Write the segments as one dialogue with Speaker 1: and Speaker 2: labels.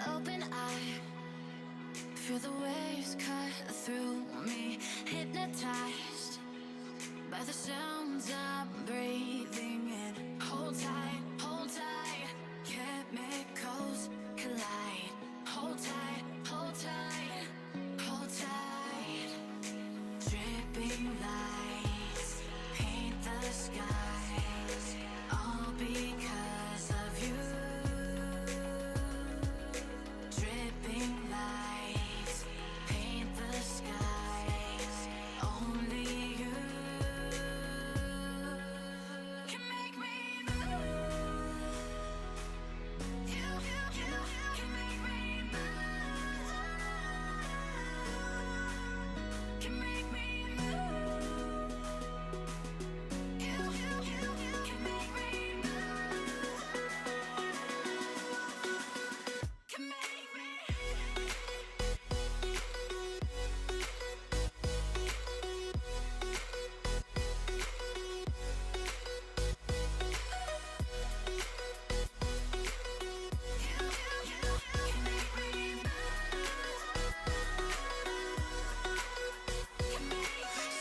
Speaker 1: Open eye, feel the waves cut through me. Hypnotized by the sounds I'm breathing in. Hold tight, hold tight. Chemicals collide. Hold tight, hold tight, hold tight. Dripping lights paint the skies, all because of you. Dripping lights paint the skies, only you can make me move. You can make me move. Can make me move. You can make me move. Can make me.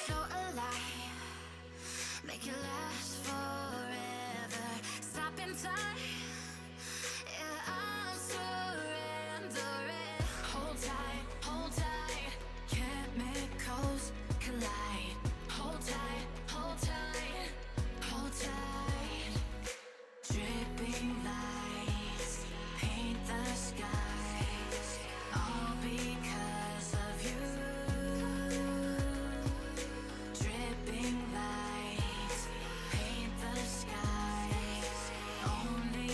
Speaker 1: So alive, make it last forever. Stop in time, yeah, I'm surrendering. Hold tight, chemicals collide. Hold tight, hold tight, hold tight. Dripping lights paint the skies, all because of you. Dripping lights paint the skies, only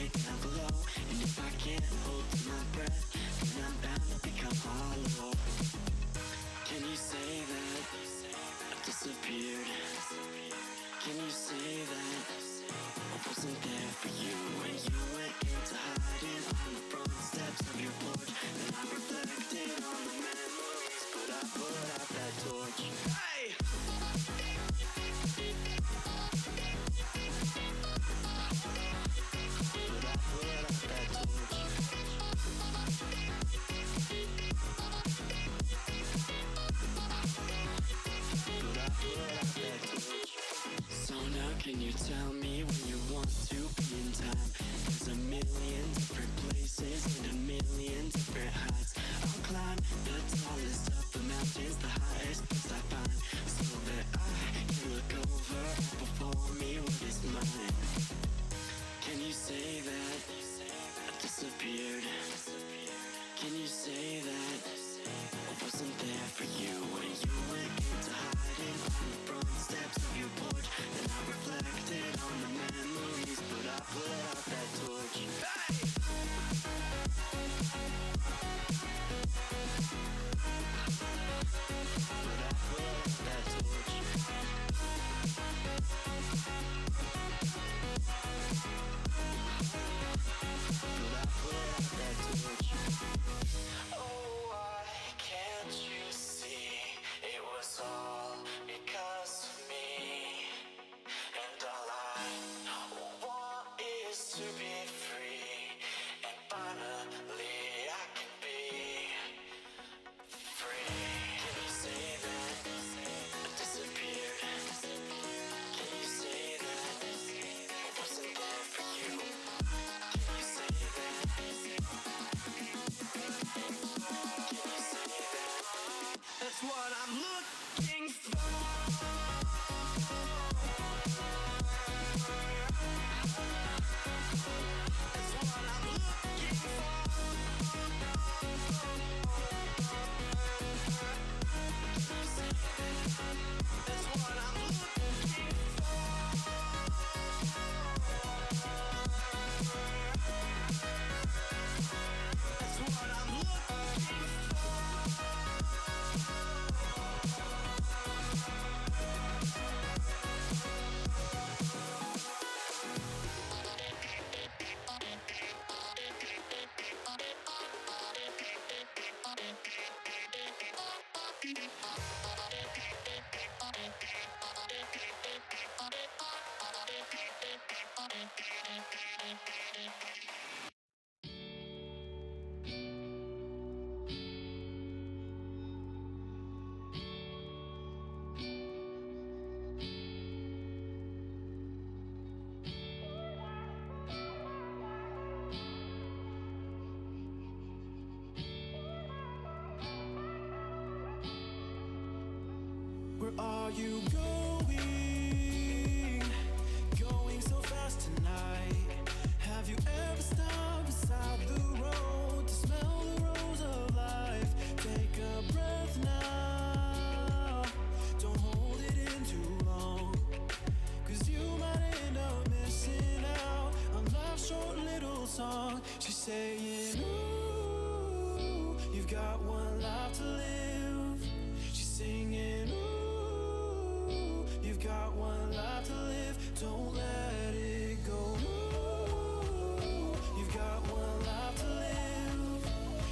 Speaker 2: way down below. And if I can't hold my breath, then I'm bound to become hollow. Can you say that I disappeared? Can you say that I wasn't there for you when you went into hiding on the front steps of your porch? And I reflected on the memories, but I put out that torch. Hey! But I put out that torch. But I put out that torch. So now can you tell me when you want to be in time? There's a million different places and a million different heights. I'll climb the tallest of the mountains, the highest place I find, so that I can look over before me what is mine. Can you say that I disappeared? Can you say that I wasn't there for you when you went into hiding on the front steps of your porch? And I reflected on the memories, but I put out that torch. Hey! But I put out that torch. But I put out that torch. Oh, why can't you see it was all because of me? And all I want is to be free, and finally I can be free. Can you say that I disappeared? Can you say that I wasn't there for you? Can you say that? Can you say that? That's what I'm looking for. That's what I'm looking for. Can you say that? That's what I'm looking for. That's what I'm looking for.
Speaker 3: Where are you going? Going so fast tonight. Have you ever stopped beside the road to smell the rose of life? Take a breath now. Don't hold it in too long, 'cause you might end up missing out on life's short little song. She's saying, ooh, you've got one life to live. She's singing, ooh, you've got one life to live. Don't let it go. Ooh, you've got one life to live.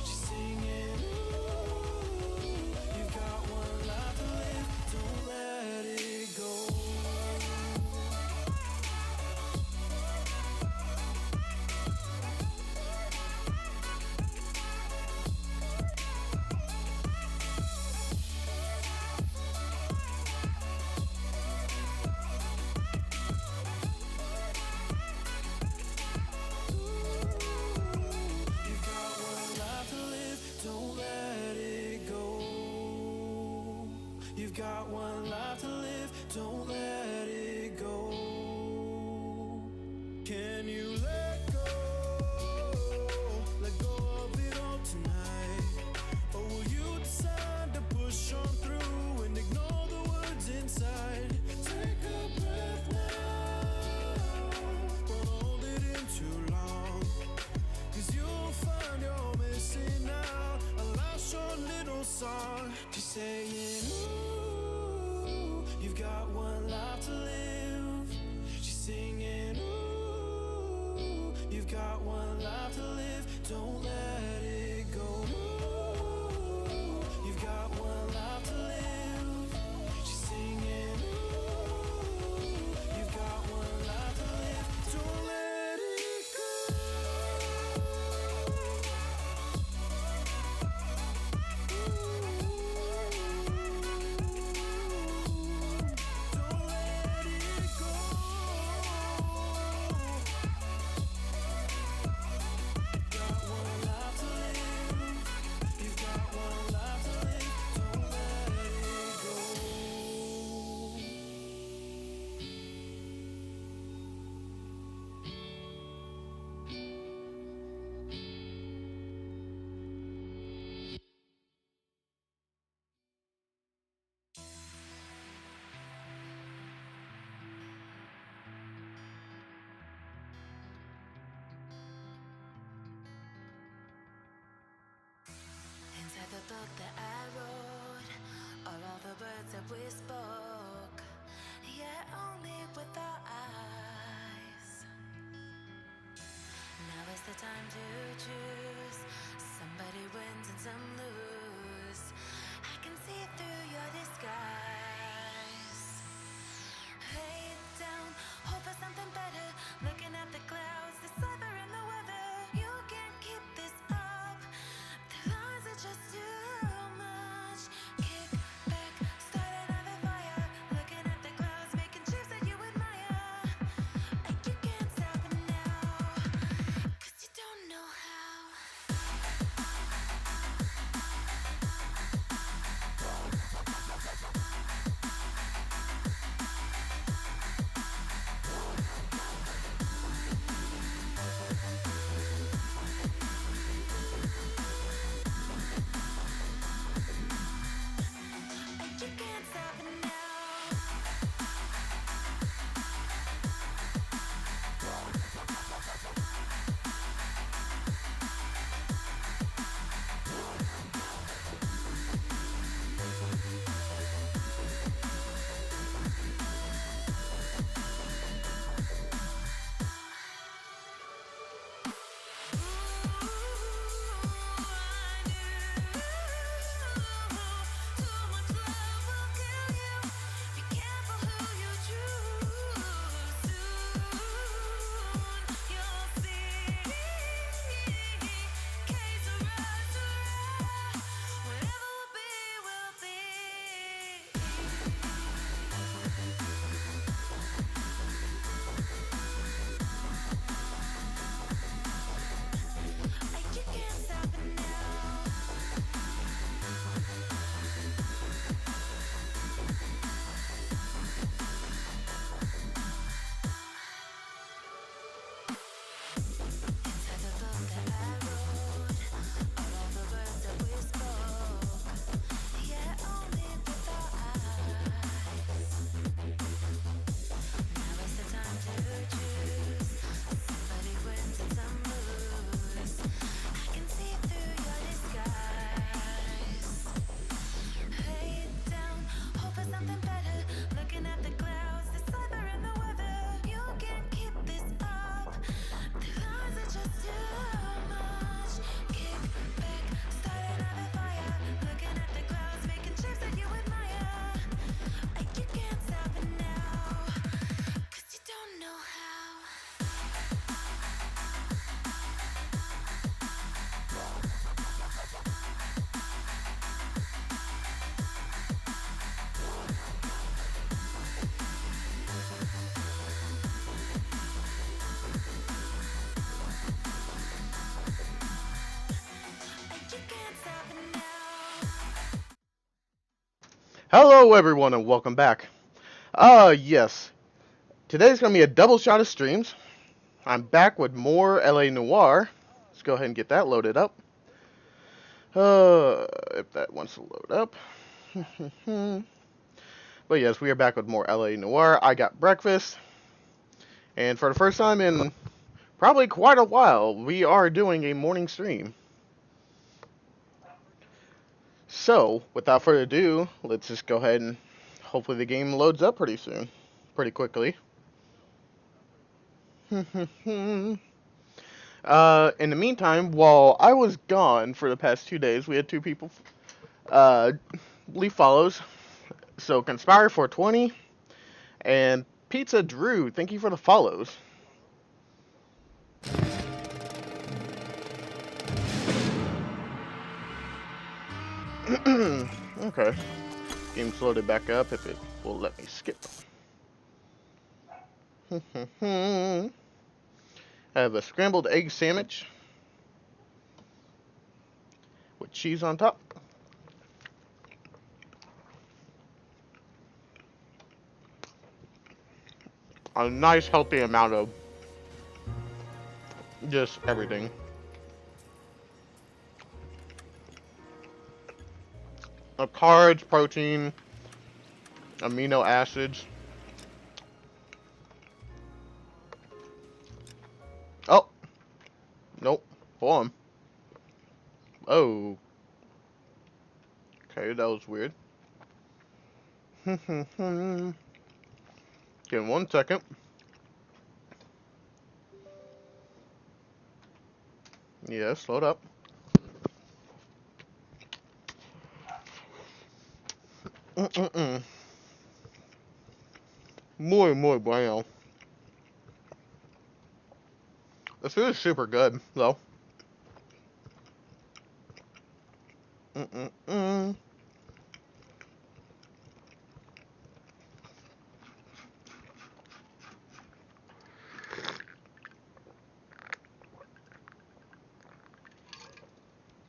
Speaker 3: She's singing, ooh, you've got one life to live. Don't let it go. got one life to live, don't let it go. You've got one life to live. She's singing. You've got one life to live, don't let it go. Don't let it go. Got one life to live. You've got one life to live. Don't let it go.
Speaker 1: Inside the book that I wrote are all the words that we spoke, yet only with our eyes. Now is the time to choose. Somebody wins and some lose. I can see through your disguise. Lay down, hope for something better. Looking at the clouds, deciphering the weather. You can't keep this up. The lies are just too much. Kick back, start another fire. Looking at the clouds, making shapes that you admire. And you can't stop it now, 'cause you don't know how. And you can't stop it now.
Speaker 4: Hello everyone and welcome back. Yes. Today's going to be a double shot of streams. I'm back with more LA Noire. Let's go ahead and get that loaded up. If that wants to load up. But yes, we are back with more LA Noire. I got breakfast. And for the first time in probably quite a while, we are doing a morning stream. So, without further ado, let's just go ahead and hopefully the game loads up pretty soon. Pretty quickly. In the meantime, while I was gone for the past 2 days, we had two people uh, leave follows. So Conspire 420 and Pizza Drew, thank you for the follows. Okay. Game's loaded back up if it will let me skip. I have a scrambled egg sandwich with cheese on top. A nice healthy amount of just everything. Carbs, protein, amino acids. Oh, nope. Hold on. Oh. Okay, that was weird. Give me 1 second. Yes, load up. Muy bueno. This food is super good, though.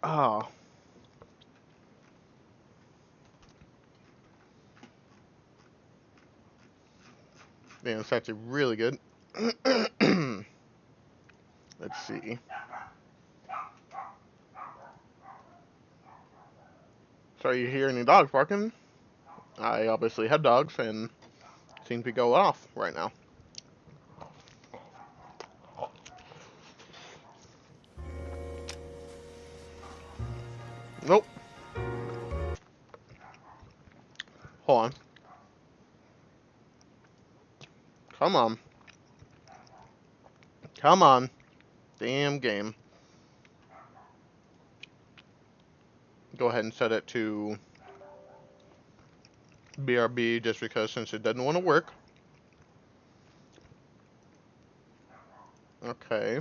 Speaker 4: Ah. Man, it's actually really good. Let's see. So you hear any dogs barking? I obviously have dogs and seem to be going off right now. Nope. Hold on. Come on. Come on. Damn game. Go ahead and set it to BRB just because since it doesn't want to work. Okay.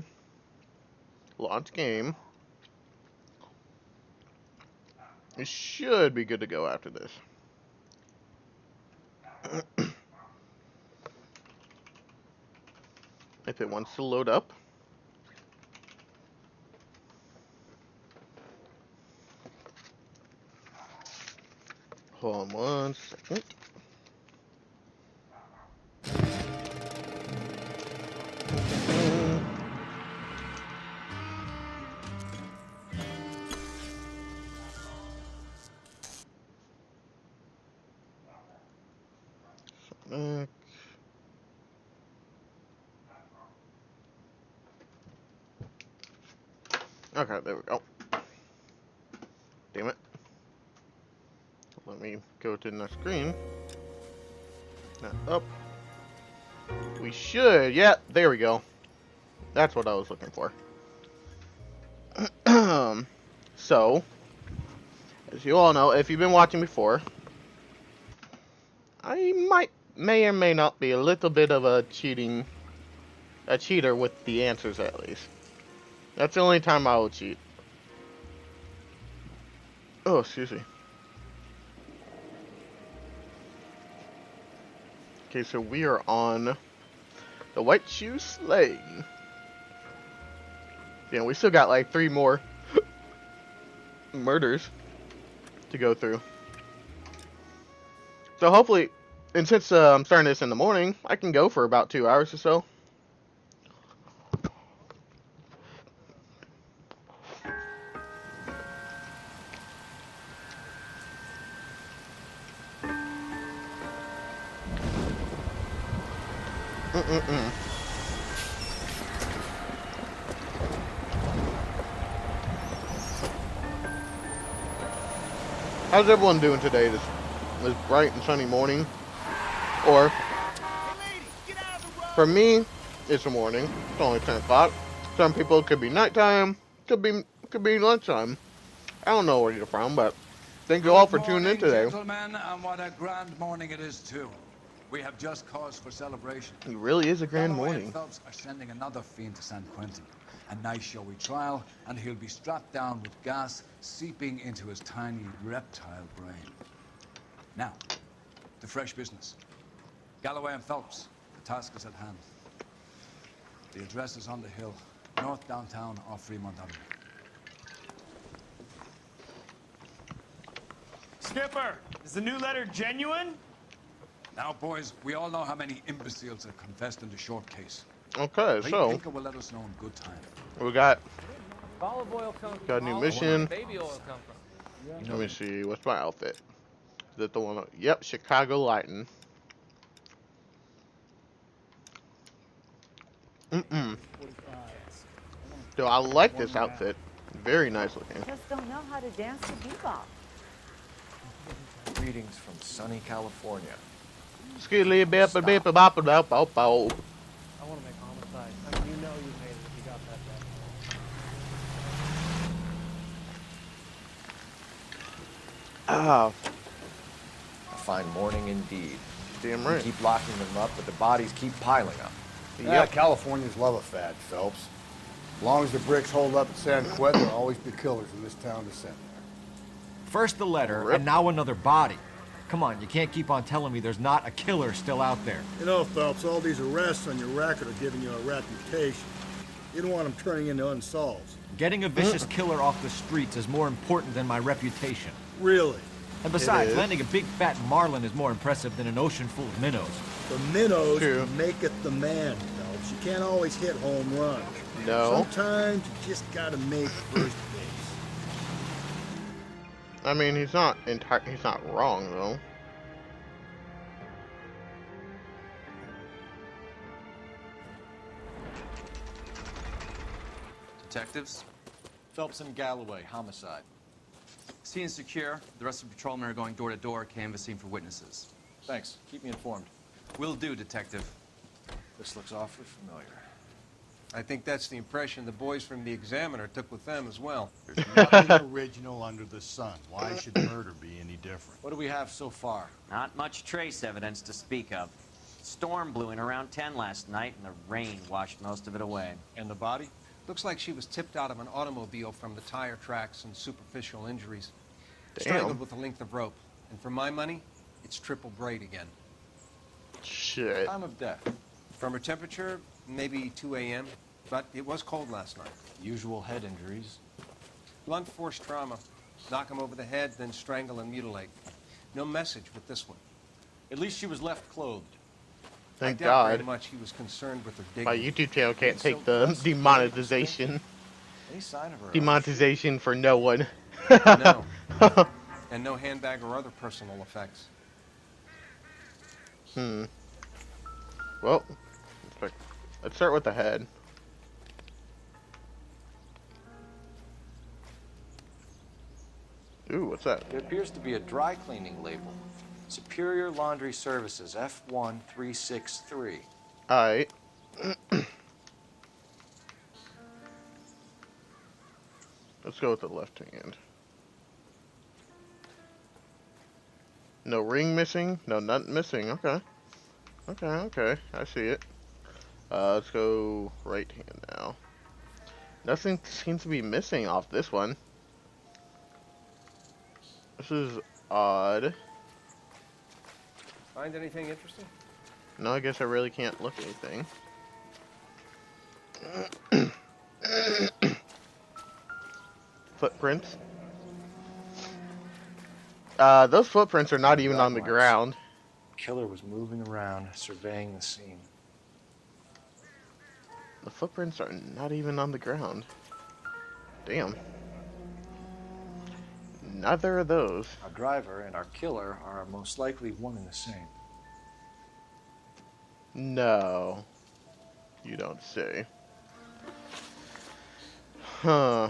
Speaker 4: Launch game. It should be good to go after this. If it wants to load up. Hold on 1 second. Okay, there we go. Damn it. Let me go to the next screen. Not up. We should. Yeah, there we go. That's what I was looking for. So, as you all know, if you've been watching before, I may or may not be a little bit of a cheater with the answers at least. That's the only time I will cheat. Oh, excuse me. Okay, so we are on the White Shoe Sleigh. Yeah, we still got like 3 more murders to go through. So hopefully, and since I'm starting this in the morning, I can go for about 2 hours or so. How's everyone doing today? This bright and sunny morning? Or, for me, it's a morning. It's only 10 o'clock. Some people it could be nighttime, could be lunchtime. I don't know where you're from, but thank you all for tuning in today.
Speaker 5: Gentlemen, and what a grand morning it is too. We have just cause for celebration.
Speaker 4: It really is a grand
Speaker 5: Galloway and
Speaker 4: morning.
Speaker 5: Phelps are sending another fiend to San Quentin. A nice showy trial, and he'll be strapped down with gas seeping into his tiny reptile brain. Now, to fresh business. Galloway and Phelps, the task is at hand. The address is on the hill, north downtown off Fremont Avenue.
Speaker 6: Skipper, is the new letter genuine?
Speaker 5: Now, boys, we all know how many imbeciles have confessed in the short case.
Speaker 4: Okay, so
Speaker 5: Tinker will let us know in good time.
Speaker 4: we got
Speaker 7: Olive oil comes
Speaker 4: got a
Speaker 7: from
Speaker 4: new
Speaker 7: olive,
Speaker 4: mission.
Speaker 7: where baby oil come from?
Speaker 4: Let me see. What's my outfit? Is that the one? Yep, Chicago Lighting. So I like this outfit. Very nice looking.
Speaker 8: Just don't know how to dance to bebop.
Speaker 9: Greetings from sunny California.
Speaker 4: Skilly bip bip bop bop bop.
Speaker 7: I want to make homicide. I mean, you know you made it if you got that
Speaker 4: Ah,
Speaker 9: A fine morning indeed.
Speaker 4: damn
Speaker 9: We
Speaker 4: right.
Speaker 9: keep locking them up, but the bodies keep piling up.
Speaker 10: Yeah, Californians love a fad, Phelps. As long as the bricks hold up at San Quentin, there'll always be killers in this town to send there.
Speaker 9: First the letter,
Speaker 4: Rip.
Speaker 9: and now another body. Come on, you can't keep on telling me there's not a killer still out there.
Speaker 10: You know, Phelps, all these arrests on your record are giving you a reputation. You don't want them turning into unsolveds.
Speaker 9: Getting a vicious killer off the streets is more important than my reputation.
Speaker 10: Really.
Speaker 9: And besides,
Speaker 4: is.
Speaker 9: landing a big fat marlin is more impressive than an ocean full of minnows.
Speaker 10: The minnows
Speaker 4: True.
Speaker 10: make it the man, Phelps. You can't always hit home runs.
Speaker 4: No.
Speaker 10: Sometimes you just gotta make first base.
Speaker 4: I mean, he's not wrong though.
Speaker 11: Detectives,
Speaker 9: Phelps and Galloway, homicide.
Speaker 11: scene is secure. The rest of the patrolmen are going door to door, canvassing for witnesses.
Speaker 9: Thanks. Keep me informed.
Speaker 11: Will do, Detective.
Speaker 9: This looks awfully familiar.
Speaker 12: I think that's the impression the boys from the Examiner took with them as well.
Speaker 10: There's nothing original under the sun. Why should murder be any different?
Speaker 9: What do we have so far?
Speaker 13: Not much trace evidence to speak of. Storm blew in around 10 last night, and the rain washed most of it away.
Speaker 9: And the body?
Speaker 12: Looks like she was tipped out of an automobile from the tire tracks and superficial injuries.
Speaker 4: Damn.
Speaker 12: Strangled with a length of rope. And for my money, it's triple braid again.
Speaker 4: Shit.
Speaker 9: Time of death.
Speaker 12: From her temperature, maybe 2 a.m., but it was cold last night.
Speaker 9: Usual head injuries.
Speaker 12: Blunt force trauma. Knock him over the head, then strangle and mutilate. No message with this one.
Speaker 9: At least she was left clothed.
Speaker 4: Thank
Speaker 12: I doubt very
Speaker 4: God.
Speaker 12: much he was concerned with her
Speaker 4: My
Speaker 12: dignity.
Speaker 4: YouTube channel can't take the demonetization.
Speaker 9: Any sign of her?
Speaker 4: Demonetization for no one.
Speaker 12: No. And no handbag or other personal effects.
Speaker 4: Well, let's start with the head. Ooh, what's that?
Speaker 9: It appears to be a dry cleaning label. Superior Laundry Services, F1363.
Speaker 4: Alright. Let's go with the left hand. No ring missing? No nut missing. Okay. Okay. I see it. Let's go right hand now. Nothing seems to be missing off this one. This is odd.
Speaker 12: Find anything interesting?
Speaker 4: No, I guess I really can't look at anything. Footprints. Those footprints are not even on the ground.
Speaker 9: Killer was moving around, surveying the scene.
Speaker 4: The footprints are not even on the ground. Damn. Neither of those.
Speaker 9: Our driver and our killer are most likely one and the same.
Speaker 4: No. You don't say. Huh.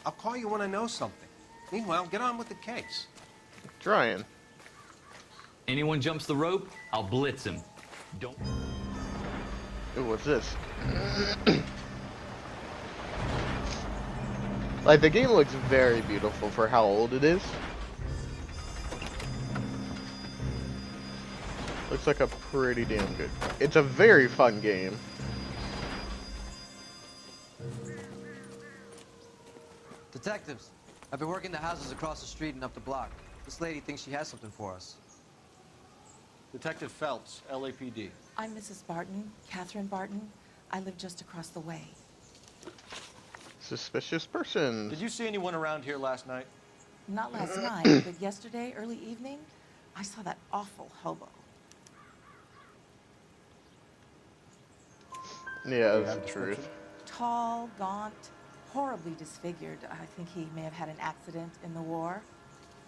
Speaker 12: I'll call you when I know something. Meanwhile, get on with the case.
Speaker 4: Trying.
Speaker 14: Anyone jumps the rope, I'll blitz him. Don't.
Speaker 4: Ooh, what's this? Like, the game looks very beautiful for how old it is. Looks like a pretty damn good. It's a very fun game.
Speaker 15: Detectives, I've been working the houses across the street and up the block. This lady thinks she has something for us.
Speaker 9: Detective Phelps, LAPD.
Speaker 16: I'm Mrs. Barton, Catherine Barton. I live just across the way.
Speaker 4: Suspicious person.
Speaker 9: Did you see anyone around here last night?
Speaker 16: Not last night, but yesterday, early evening, I saw that awful hobo.
Speaker 4: Yeah, that's the truth.
Speaker 16: Tall, gaunt, horribly disfigured. I think he may have had an accident in the war.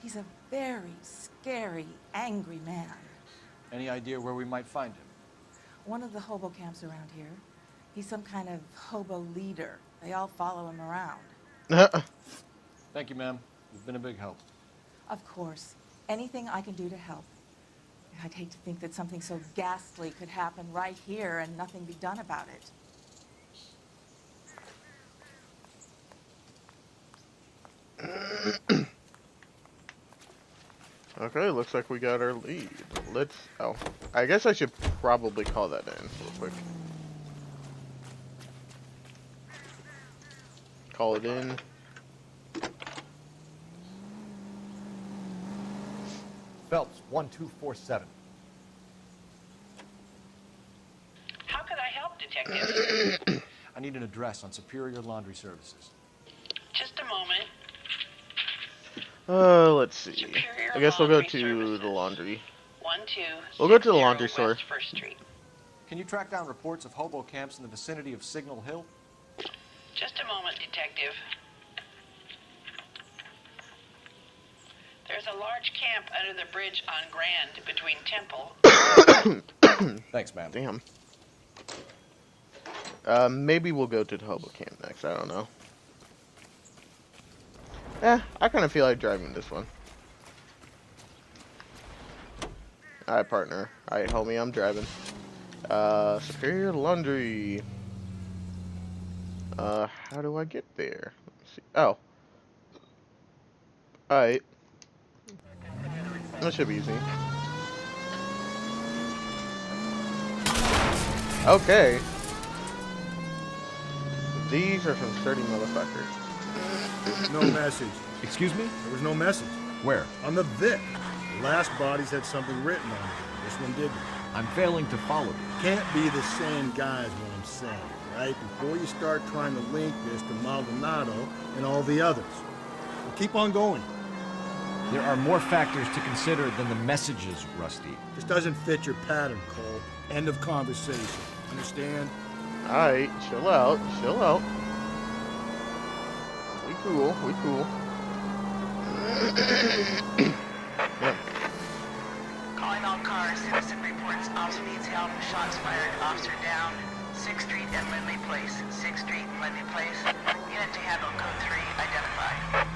Speaker 16: He's a very scary, angry man.
Speaker 9: Any idea where we might find him?
Speaker 16: One of the hobo camps around here. He's some kind of hobo leader. They all follow him around.
Speaker 9: Thank you, ma'am. You've been a big help.
Speaker 16: Of course. Anything I can do to help. I'd hate to think that something so ghastly could happen right here and nothing be done about it.
Speaker 4: Okay, looks like we got our lead. Let's... Oh. I guess I should probably call that in real quick. Call it in.
Speaker 17: Phelps, 1247.
Speaker 18: How could I help, Detective?
Speaker 9: I need an address on Superior Laundry Services.
Speaker 18: Just a moment.
Speaker 4: Let's see.
Speaker 18: Superior
Speaker 4: I guess we'll go
Speaker 18: Laundry
Speaker 4: to
Speaker 18: Services.
Speaker 4: the laundry.
Speaker 18: 1260
Speaker 4: We'll go to the laundry store.
Speaker 18: West First Street.
Speaker 9: Can you track down reports of hobo camps in the vicinity of Signal Hill?
Speaker 18: Just a moment, Detective. There's a large camp under the bridge on Grand between Temple.
Speaker 9: Thanks, ma'am.
Speaker 4: Damn. Maybe we'll go to the hobo camp next. I don't know. I kind of feel like driving this one. Alright, partner. Alright, homie, I'm driving. Superior Laundry. How do I get there? Let's see. Oh. Alright. That should be easy. Okay. These are some sturdy motherfuckers.
Speaker 10: No message.
Speaker 17: Excuse me?
Speaker 10: There was no message.
Speaker 17: Where?
Speaker 10: On the Vic. The last bodies had something written on it. This one didn't.
Speaker 17: I'm failing to follow you.
Speaker 10: Can't be the same guy is what I'm saying, right? Before you start trying to link this to Maldonado and all the others. Well, keep on going.
Speaker 17: There are more factors to consider than the messages, Rusty.
Speaker 10: This doesn't fit your pattern, Cole. End of conversation. Understand?
Speaker 4: Alright, chill out, chill out. We cool, we cool. Yeah.
Speaker 18: Calling all cars. Citizen reports. Officer needs help. Shots fired. Officer down. 6th Street and Lindley Place. 6th Street and Lindley Place. Unit to handle code 3 identified.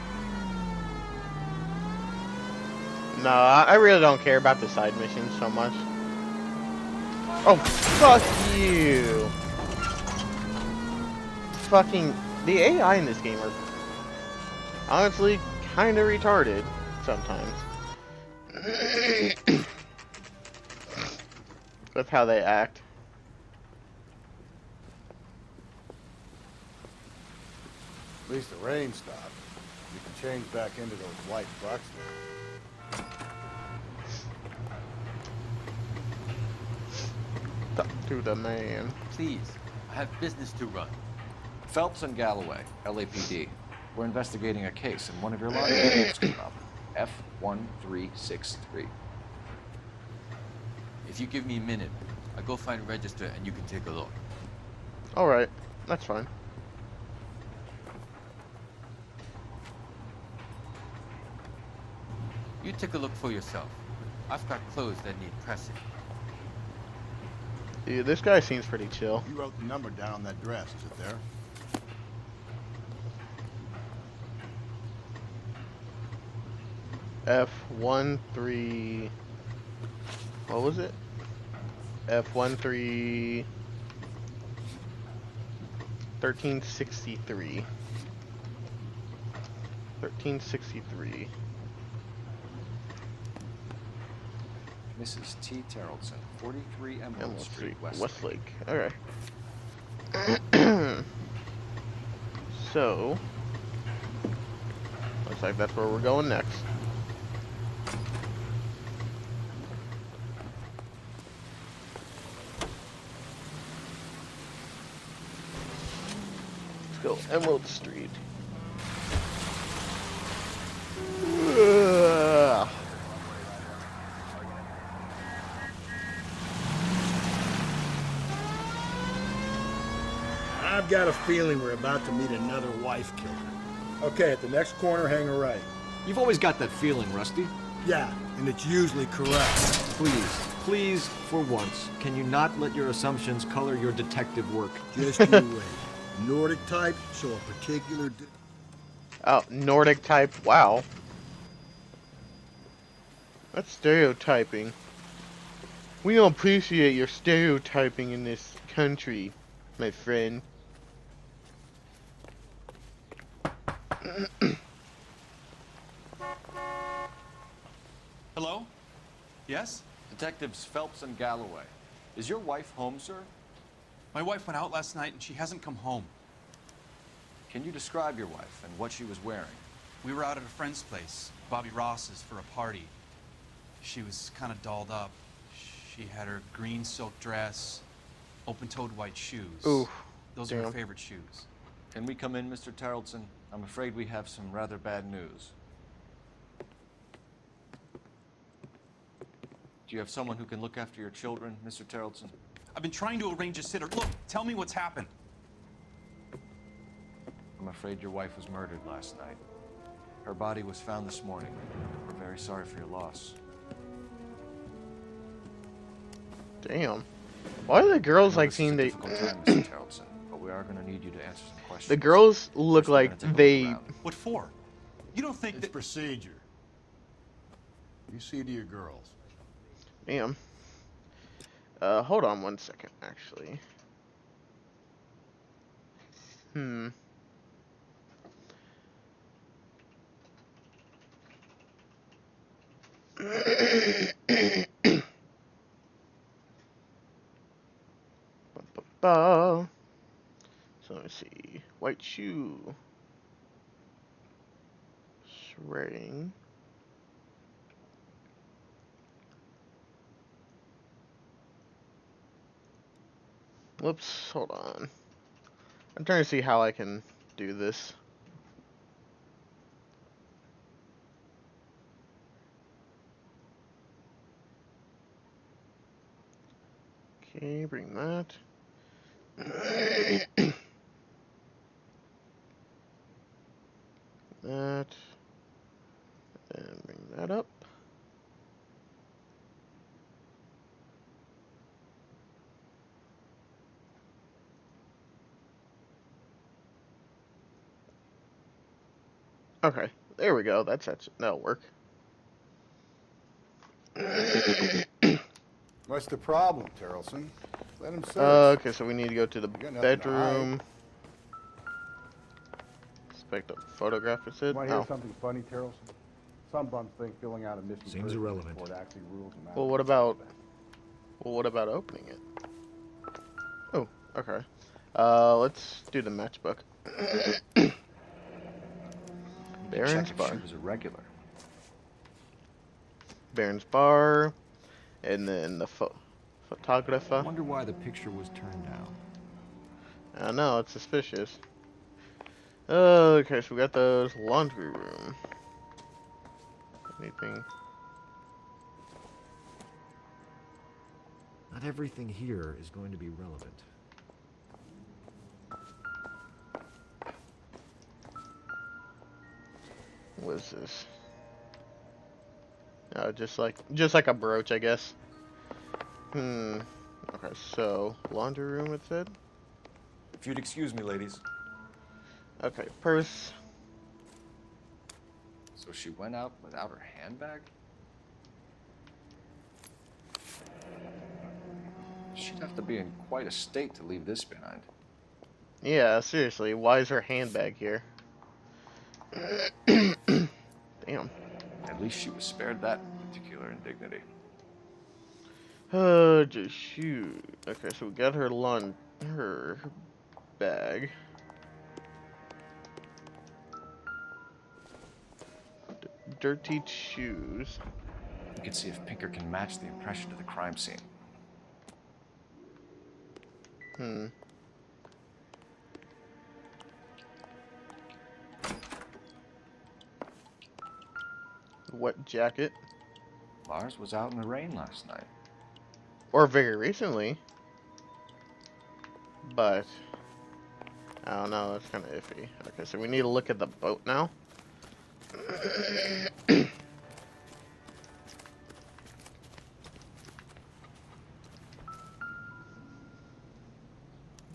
Speaker 4: No, I really don't care about the side missions so much. Oh, fuck you! Fucking... The AI in this game are... honestly, kinda retarded. Sometimes. With how they act.
Speaker 10: At least the rain stopped. You can change back into those white bucks now.
Speaker 4: Talk to the man.
Speaker 9: Please, I have business to run. Phelps and Galloway, LAPD. We're investigating a case and one of your laundry names came up. F1363.
Speaker 11: If you give me a minute, I'll go find a register and you can take a look.
Speaker 4: Alright, that's fine.
Speaker 11: You take a look for yourself. I've got clothes that need pressing.
Speaker 4: Yeah, this guy seems pretty chill.
Speaker 10: You wrote the number down on that dress. Is it there?
Speaker 4: F13. What was it? F13. 1363. 1363.
Speaker 9: Mrs. T. Terrellson, 43 Emerald Street,
Speaker 4: Westlake. Okay. So, looks like that's where we're going next. Let's go Emerald Street. Ugh.
Speaker 10: I've got a feeling we're about to meet another wife killer. Okay, at the next corner, hang a right.
Speaker 17: You've always got that feeling, Rusty.
Speaker 10: Yeah, and it's usually correct.
Speaker 17: Please, for once, can you not let your assumptions color your detective work?
Speaker 10: Just you wait. Nordic type, so a particular...
Speaker 4: Oh, Nordic type. Wow. That's stereotyping. We don't appreciate your stereotyping in this country, my friend.
Speaker 11: Hello? Yes?
Speaker 9: Detectives Phelps and Galloway. Is your wife home, sir?
Speaker 11: My wife went out last night and she hasn't come home.
Speaker 9: Can you describe your wife and what she was wearing?
Speaker 11: We were out at a friend's place, Bobby Ross's, for a party. She was kind of dolled up. She had her green silk dress, open-toed white shoes.
Speaker 4: Ooh,
Speaker 11: those are her favorite shoes.
Speaker 9: Can we come in, Mr. Terrellson? I'm afraid we have some rather bad news. Do you have someone who can look after your children, Mr. Terrellson?
Speaker 11: I've been trying to arrange a sitter. Look, tell me what's happened.
Speaker 9: I'm afraid your wife was murdered last night. Her body was found this morning. We're very sorry for your loss.
Speaker 4: Damn. Why do the girls like seem they...
Speaker 9: Mr. Terrellson, but we are going to need you to answer some questions.
Speaker 4: The girls look like they...
Speaker 11: What for? You don't think
Speaker 10: it's procedure. You see to your girls.
Speaker 4: Damn. Hold on one second, actually. So let me see. White shoe. Shredding. Whoops, hold on. I'm trying to see how I can do this. Okay, bring that. That. And bring that up. Okay, there we go. That'll work.
Speaker 10: What's the problem, Terrellson? Let him say.
Speaker 4: Okay, so we need to go to the bedroom. Expect a photograph. It said.
Speaker 19: Want to hear something funny, Terrellson? Some bums think filling out a mission
Speaker 17: seems irrelevant.
Speaker 19: Actually rules the matter.
Speaker 4: Well, what about opening it? Oh, okay. Let's do the matchbook. Baron's Bar.
Speaker 9: She was a regular.
Speaker 4: Baron's Bar, and then the photographer.
Speaker 17: I wonder why the picture was turned down.
Speaker 4: I know, it's suspicious. Okay, so we got those. Laundry room. Anything?
Speaker 17: Not everything here is going to be relevant.
Speaker 4: What is this? Oh, just like a brooch, I guess. Okay, so laundry room. It said.
Speaker 9: If you'd excuse me, ladies.
Speaker 4: Okay, purse.
Speaker 9: So she went out without her handbag? She'd have to be in quite a state to leave this behind.
Speaker 4: Yeah, seriously, why is her handbag here? Damn.
Speaker 9: At least she was spared that particular indignity.
Speaker 4: Just shoot. Okay, so we got her her bag. Dirty shoes.
Speaker 9: We can see if Pinker can match the impression to the crime scene.
Speaker 4: Wet jacket.
Speaker 9: Lars was out in the rain last night.
Speaker 4: Or very recently. But I don't know, that's kind of iffy. Okay, so we need to look at the boat now.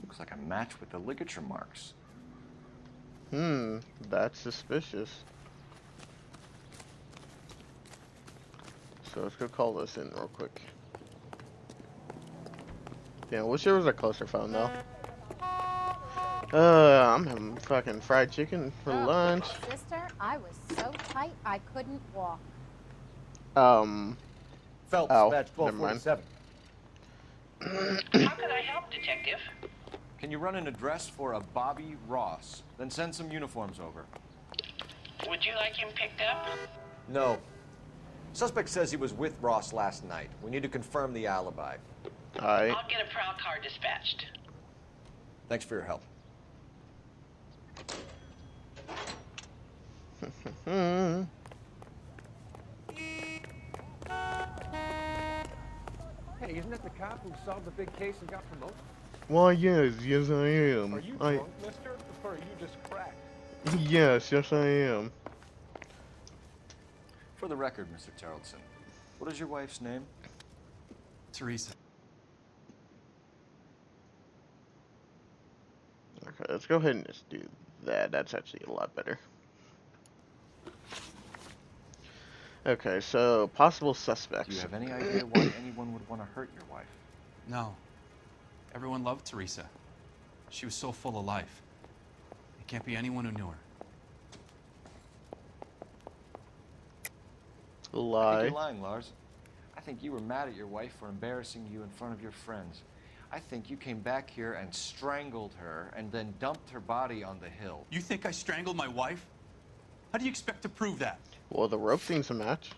Speaker 9: Looks like a match with the ligature marks.
Speaker 4: That's suspicious. So let's go call this in real quick. Yeah, wish there was a closer phone though. I'm having fucking fried chicken for lunch.
Speaker 20: Sister, I was so tight I couldn't walk.
Speaker 17: Phelps,
Speaker 4: oh,
Speaker 17: badge
Speaker 4: never mind.
Speaker 17: 1247.
Speaker 18: How can I help, Detective?
Speaker 9: Can you run an address for a Bobby Ross? Then send some uniforms over.
Speaker 18: Would you like him picked up?
Speaker 17: No. Suspect says he was with Ross last night. We need to confirm the alibi.
Speaker 4: Alright.
Speaker 18: I'll get a prowl car dispatched.
Speaker 17: Thanks for your help.
Speaker 21: Hey, isn't that the cop who solved the big case and got promoted?
Speaker 4: Why, yes, yes I am.
Speaker 21: Are you drunk, mister? Or are you just cracked?
Speaker 4: Yes, yes I am.
Speaker 9: For the record, Mr. Terrellson, what is your wife's name?
Speaker 11: Teresa.
Speaker 4: Okay, let's go ahead and just do that. That's actually a lot better. Okay, so possible suspects.
Speaker 9: Do you have any idea why anyone would want to hurt your wife?
Speaker 11: No. Everyone loved Teresa. She was so full of life. It can't be anyone who knew her.
Speaker 9: I think
Speaker 4: Lie.
Speaker 9: you're lying, Lars. I think you were mad at your wife for embarrassing you in front of your friends. I think you came back here and strangled her and then dumped her body on the hill.
Speaker 11: You think I strangled my wife? How do you expect to prove that?
Speaker 4: Well, the rope seems to match.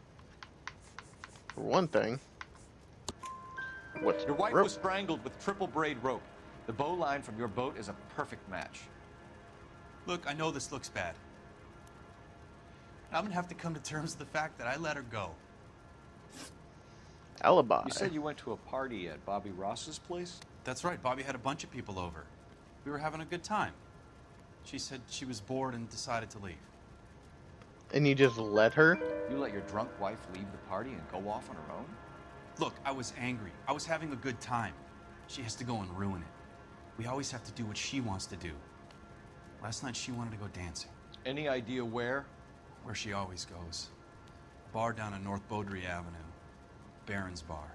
Speaker 4: For one thing. What's
Speaker 9: Your wife
Speaker 4: rope?
Speaker 9: was strangled with triple braid rope. The bow line from your boat is a perfect match.
Speaker 11: Look, I know this looks bad. I'm gonna have to come to terms with the fact that I let her go.
Speaker 4: Alibi.
Speaker 9: You said you went to a party at Bobby Ross's place?
Speaker 11: That's right, Bobby had a bunch of people over. We were having a good time. She said she was bored and decided to leave.
Speaker 4: And you just let her?
Speaker 9: You let your drunk wife leave the party and go off on her own?
Speaker 11: Look, I was angry. I was having a good time. She has to go and ruin it. We always have to do what she wants to do. Last night she wanted to go dancing.
Speaker 9: Any idea where?
Speaker 11: Where she always goes. A bar down on North Beaudry Avenue. Barron's Bar.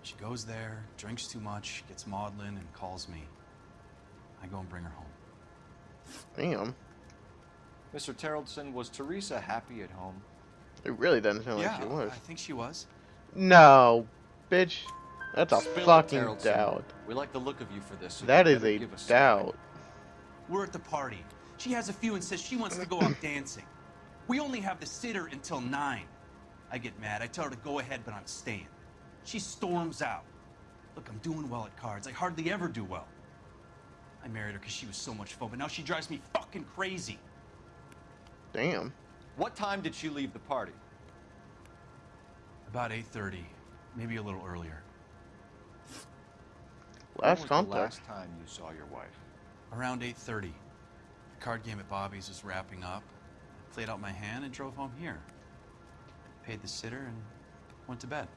Speaker 11: She goes there, drinks too much, gets maudlin, and calls me. I go and bring her home.
Speaker 4: Damn.
Speaker 9: Mr. Terrellson, was Teresa happy at home?
Speaker 4: It really doesn't sound
Speaker 11: Yeah,
Speaker 4: like she was.
Speaker 11: I think she was.
Speaker 4: No, bitch. That's a
Speaker 9: Spill it,
Speaker 4: fucking
Speaker 9: Terrellson.
Speaker 4: doubt.
Speaker 9: We like the look of you for this. So
Speaker 4: That
Speaker 9: you
Speaker 4: is
Speaker 9: better
Speaker 4: a
Speaker 9: give us
Speaker 4: doubt.
Speaker 11: We're at the party. She has a few and says she wants to go out dancing. We only have the sitter until 9. I get mad. I tell her to go ahead, but I'm staying. She storms out. Look, I'm doing well at cards. I hardly ever do well. I married her because she was so much fun, but now she drives me fucking crazy.
Speaker 4: Damn.
Speaker 9: What time did she leave the party?
Speaker 11: About 8:30, maybe a little earlier.
Speaker 4: Last
Speaker 9: When was
Speaker 4: contact.
Speaker 9: the last time you saw your wife?
Speaker 11: Around 8:30. The card game at Bobby's was wrapping up. I played out my hand and drove home here. Paid the sitter and went to bed.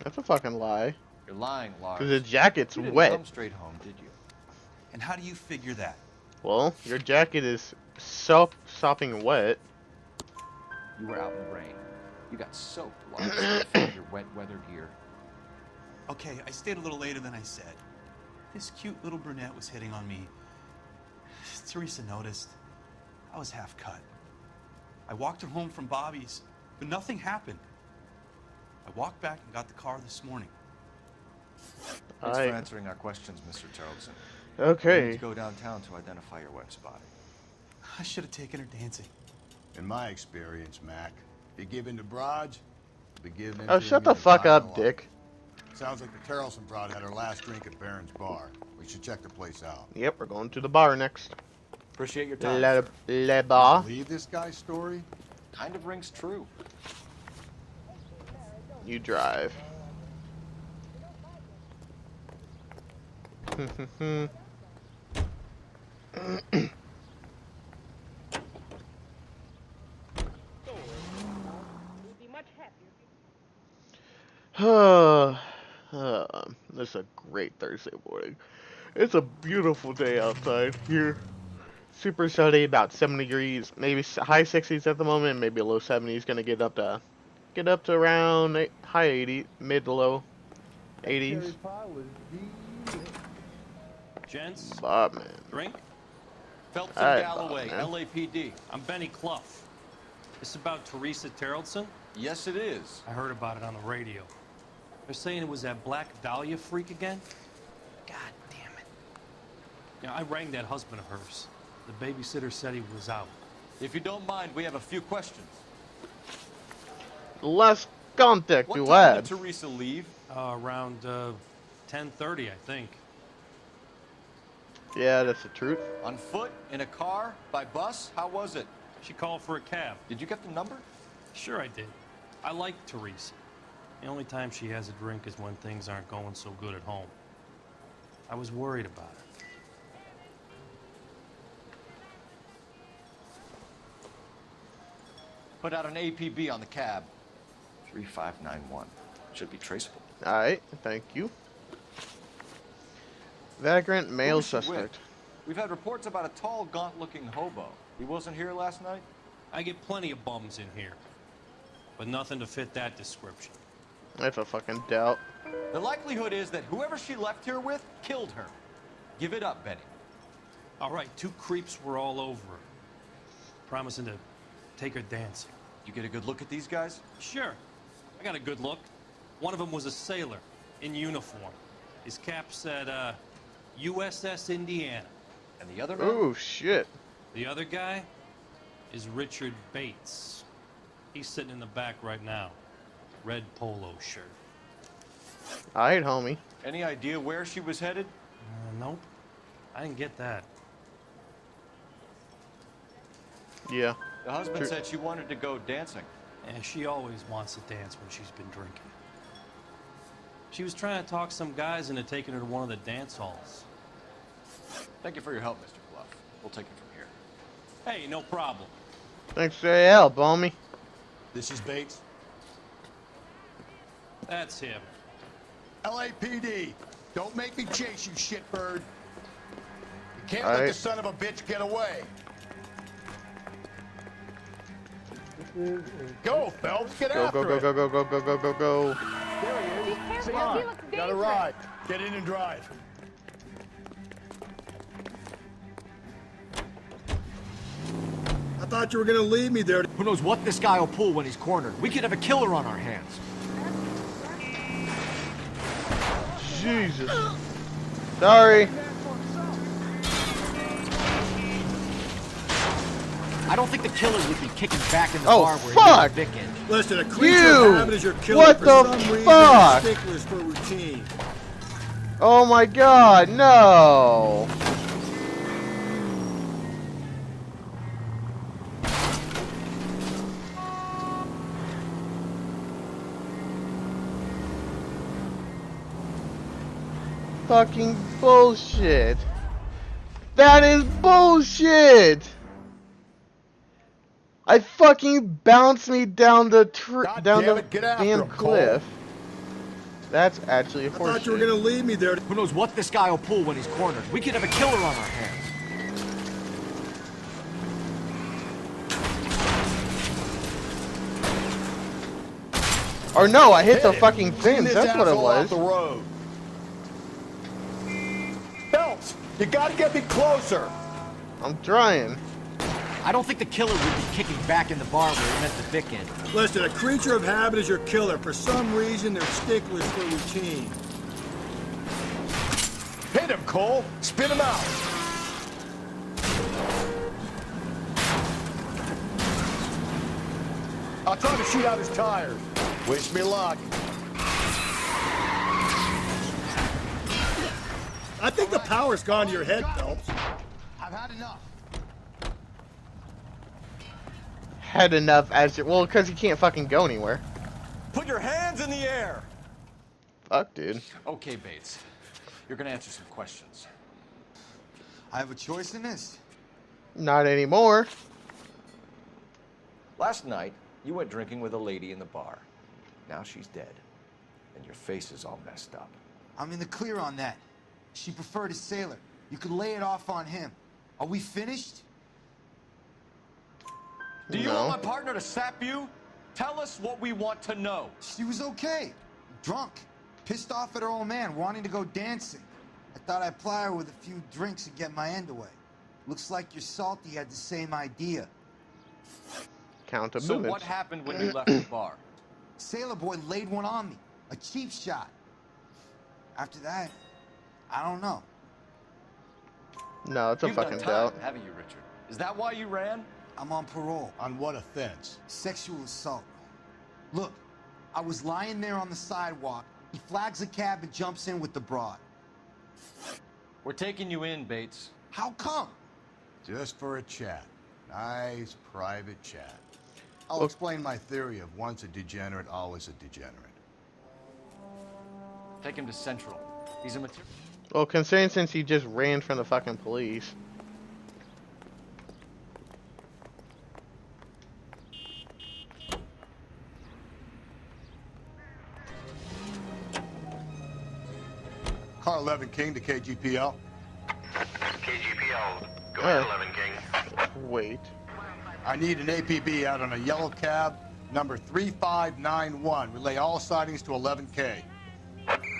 Speaker 4: That's a fucking lie.
Speaker 9: You're lying, Lars.
Speaker 4: Because the jacket's
Speaker 9: You didn't
Speaker 4: wet.
Speaker 9: come straight home, did you?
Speaker 11: And how do you figure that?
Speaker 4: Well, your jacket is sopping wet.
Speaker 9: You were out in the rain. You got soaked while you found your wet weather gear.
Speaker 11: Okay, I stayed a little later than I said. This cute little brunette was hitting on me. Teresa noticed. I was half cut. I walked her home from Bobby's, but nothing happened. I walked back and got the car this morning.
Speaker 9: Thanks for answering our questions, Mr. Tarleton.
Speaker 4: Okay.
Speaker 9: We need to go downtown to identify your wife's body.
Speaker 11: I should have taken her dancing.
Speaker 10: In my experience, Mac, if you give in to broads, you'll be giving in
Speaker 4: Oh,
Speaker 10: to
Speaker 4: shut
Speaker 10: them
Speaker 4: the fuck
Speaker 10: entire
Speaker 4: up,
Speaker 10: life.
Speaker 4: Dick.
Speaker 10: Sounds like the Tarleton broad had her last drink at Barron's bar. We should check the place out.
Speaker 4: Yep, we're going to the bar next.
Speaker 9: Appreciate your time.
Speaker 4: Le bar.
Speaker 10: Believe this guy's story?
Speaker 9: Kind of rings true.
Speaker 4: You drive. This is a great Thursday morning. It's a beautiful day outside here. Super sunny, about 7 degrees, maybe high 60s at the moment, maybe a low 70s. Gonna get up to around high 80s, mid to low 80s.
Speaker 2: Gents,
Speaker 4: Bob, man.
Speaker 2: drink?
Speaker 13: Phelps
Speaker 4: All right,
Speaker 13: Galloway,
Speaker 4: Bob, man.
Speaker 13: LAPD.
Speaker 2: I'm Benny Clough. This about Teresa Tarleton?
Speaker 13: Yes, it is.
Speaker 2: I heard about it on the radio. They're saying it was that Black Dahlia freak again? God damn it. Yeah, I rang that husband of hers. The babysitter said he was out.
Speaker 13: If you don't mind, we have a few questions.
Speaker 4: Less contact
Speaker 13: What
Speaker 4: to
Speaker 13: time
Speaker 4: add.
Speaker 13: did Teresa leave?
Speaker 2: Around 10:30, I think.
Speaker 4: Yeah, that's the truth.
Speaker 13: On foot? In a car? By bus? How was it?
Speaker 2: She called for a cab.
Speaker 13: Did you get the number?
Speaker 2: Sure I did. I like Teresa. The only time she has a drink is when things aren't going so good at home. I was worried about her.
Speaker 13: Put out an APB on the cab.
Speaker 9: 3591. Should be traceable.
Speaker 4: Alright, thank you. Vagrant
Speaker 9: Who
Speaker 4: male
Speaker 9: was she with?
Speaker 4: suspect.
Speaker 9: We've had reports about a tall, gaunt-looking hobo. He wasn't here last night?
Speaker 2: I get plenty of bums in here, but nothing to fit that description.
Speaker 4: That's a fucking doubt.
Speaker 13: The likelihood is that whoever she left here with killed her. Give it up, Benny.
Speaker 2: All right, 2 creeps were all over her, promising to take her dancing.
Speaker 9: You get a good look at these guys?
Speaker 2: Sure. I got a good look. One of them was a sailor in uniform. His cap said, USS Indiana.
Speaker 9: And the other man?
Speaker 4: Oh, shit.
Speaker 2: The other guy is Richard Bates. He's sitting in the back right now. Red polo shirt.
Speaker 4: Alright, homie.
Speaker 9: Any idea where she was headed?
Speaker 2: Nope. I didn't get that.
Speaker 4: Yeah.
Speaker 9: The husband
Speaker 4: True.
Speaker 9: said she wanted to go dancing.
Speaker 2: And she always wants to dance when she's been drinking. She was trying to talk some guys into taking her to one of the dance halls.
Speaker 9: Thank you for your help, Mr. Clough. We'll take it from here.
Speaker 2: Hey, no problem.
Speaker 4: Thanks for your help, homie.
Speaker 10: This is Bates.
Speaker 2: That's him.
Speaker 10: LAPD, don't make me chase you, shitbird. You can't
Speaker 4: All
Speaker 10: let
Speaker 4: right.
Speaker 10: the son of a bitch get away. Go, Phelps, get
Speaker 4: Go,
Speaker 10: after
Speaker 4: go,
Speaker 10: it.
Speaker 4: go, go, go, go, go, go, go, go.
Speaker 10: There he is. Come on, got a ride. Get in and drive.
Speaker 17: I thought you were gonna leave me there. Who knows what this guy will pull when he's cornered? We could have a killer on our hands.
Speaker 4: Jesus. Sorry.
Speaker 17: I don't think the killer would be kicking back in the
Speaker 4: Oh,
Speaker 17: bar where
Speaker 4: fuck!
Speaker 17: Vic is.
Speaker 10: Listen, a creature
Speaker 4: You!
Speaker 10: of habit is your killer.
Speaker 4: What
Speaker 10: For
Speaker 4: the
Speaker 10: some reason,
Speaker 4: fuck?
Speaker 10: sticklers for routine.
Speaker 4: Oh my god, no! Fucking bullshit! That is bullshit! I fucking bounced me down the
Speaker 10: God
Speaker 4: down
Speaker 10: damn
Speaker 4: the
Speaker 10: it, get after
Speaker 4: damn
Speaker 10: him, Cole.
Speaker 4: cliff. That's actually a
Speaker 17: I thought you were
Speaker 4: horseshit.
Speaker 17: gonna leave me there. Who knows what this guy will pull when he's cornered? We could have a killer on our hands.
Speaker 4: Or no, I hit the fucking
Speaker 17: Clean
Speaker 4: fins.
Speaker 17: this
Speaker 4: That's what it
Speaker 17: asshole off
Speaker 4: was.
Speaker 17: the road. Phelps, you gotta get me closer.
Speaker 4: I'm trying.
Speaker 17: I don't think the killer would be kicking back in the bar where he met the thick end. Listen, a creature of habit is your killer. For some reason, they're sticklers for routine. Hit him, Cole. Spin him out. I'll try to shoot out his tires. Wish me luck. I think the power's gone to your head, Phelps. I've had enough.
Speaker 4: Had enough as it. Well, because he can't fucking go anywhere.
Speaker 17: Put your hands in the air.
Speaker 4: Fuck, dude.
Speaker 9: Okay, Bates. You're gonna answer some questions.
Speaker 17: I have a choice in this.
Speaker 4: Not anymore.
Speaker 9: Last night, you went drinking with a lady in the bar. Now she's dead. And your face is all messed up.
Speaker 3: I'm in the clear on that. She preferred a sailor. You could lay it off on him. Are we finished?
Speaker 17: Do you want my partner to sap you? Tell us what we want to know.
Speaker 3: She was okay. Drunk. Pissed off at her old man, wanting to go dancing. I thought I'd ply her with a few drinks and get my end away. Looks like your Salty had the same idea.
Speaker 4: Count of
Speaker 9: So
Speaker 4: movements.
Speaker 9: what happened when you left the bar?
Speaker 3: Sailor boy laid one on me. A cheap shot. After that, I don't know.
Speaker 4: No, it's a
Speaker 9: You've
Speaker 4: fucking
Speaker 9: done time,
Speaker 4: doubt.
Speaker 9: haven't you, Richard? Is that why you ran?
Speaker 3: I'm on parole.
Speaker 17: On what offense?
Speaker 3: Sexual assault. Look, I was lying there on the sidewalk. He flags a cab and jumps in with the broad.
Speaker 9: We're taking you in, Bates.
Speaker 3: How come?
Speaker 10: Just for a chat. Nice private chat. I'll explain my theory of once a degenerate, always a degenerate.
Speaker 9: Take him to Central. He's a material.
Speaker 4: Well, considering since he just ran from the fucking police.
Speaker 10: Car 11 King to KGPL.
Speaker 22: KGPL. Go ahead, 11 King.
Speaker 4: Wait.
Speaker 10: I need an APB out on a yellow cab, number 3591. Relay all sightings to 11K.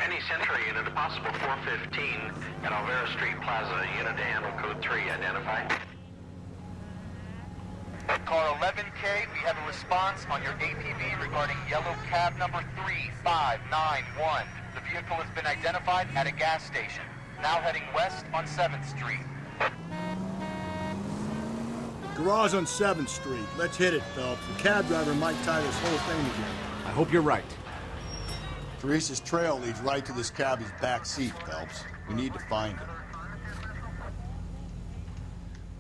Speaker 22: Any Central unit, a possible 415 at Alvera Street Plaza. Unit to handle code 3, identify.
Speaker 23: Car 11K, we have a response on your APB regarding yellow cab number 3591. The vehicle has been identified at a gas station. Now heading west on 7th Street.
Speaker 10: Garage on 7th Street. Let's hit it, Phelps. The cab driver might tie this whole thing together.
Speaker 17: I hope you're right.
Speaker 10: Teresa's trail leads right to this cabby's back seat, Phelps. We need to find him.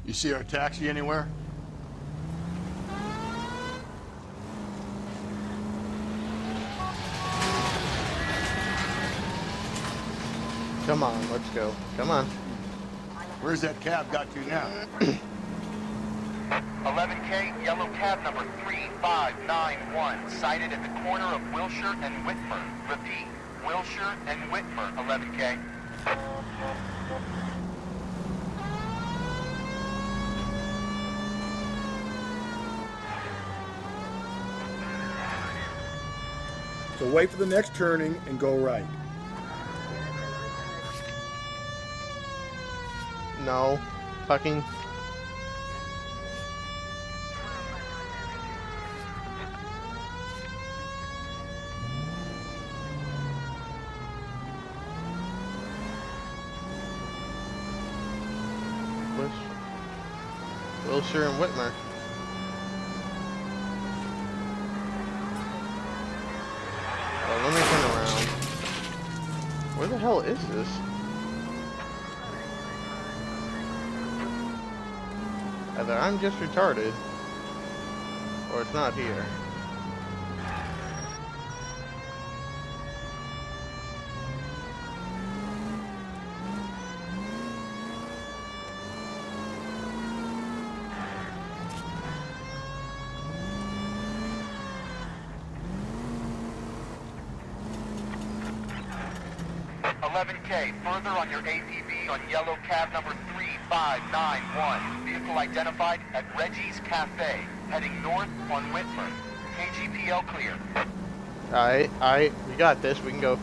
Speaker 10: You see our taxi anywhere?
Speaker 4: Come on, let's go. Come on.
Speaker 10: Where's that cab got to now?
Speaker 23: 11K, yellow cab number 3591, sighted at the corner of Wilshire and Whitmer. Repeat, Wilshire and Whitmer, 11K.
Speaker 10: So wait for the next turning and go right.
Speaker 4: No. Fucking. Wilshire and Whitmer. Oh, let me turn around. Where the hell is this? Either I'm just retarded, or it's not here.
Speaker 23: Further on your APB on yellow cab number 3591. Vehicle identified at Reggie's Cafe, heading north on Whitmer. KGPL clear.
Speaker 4: Alright, we got this. We can go.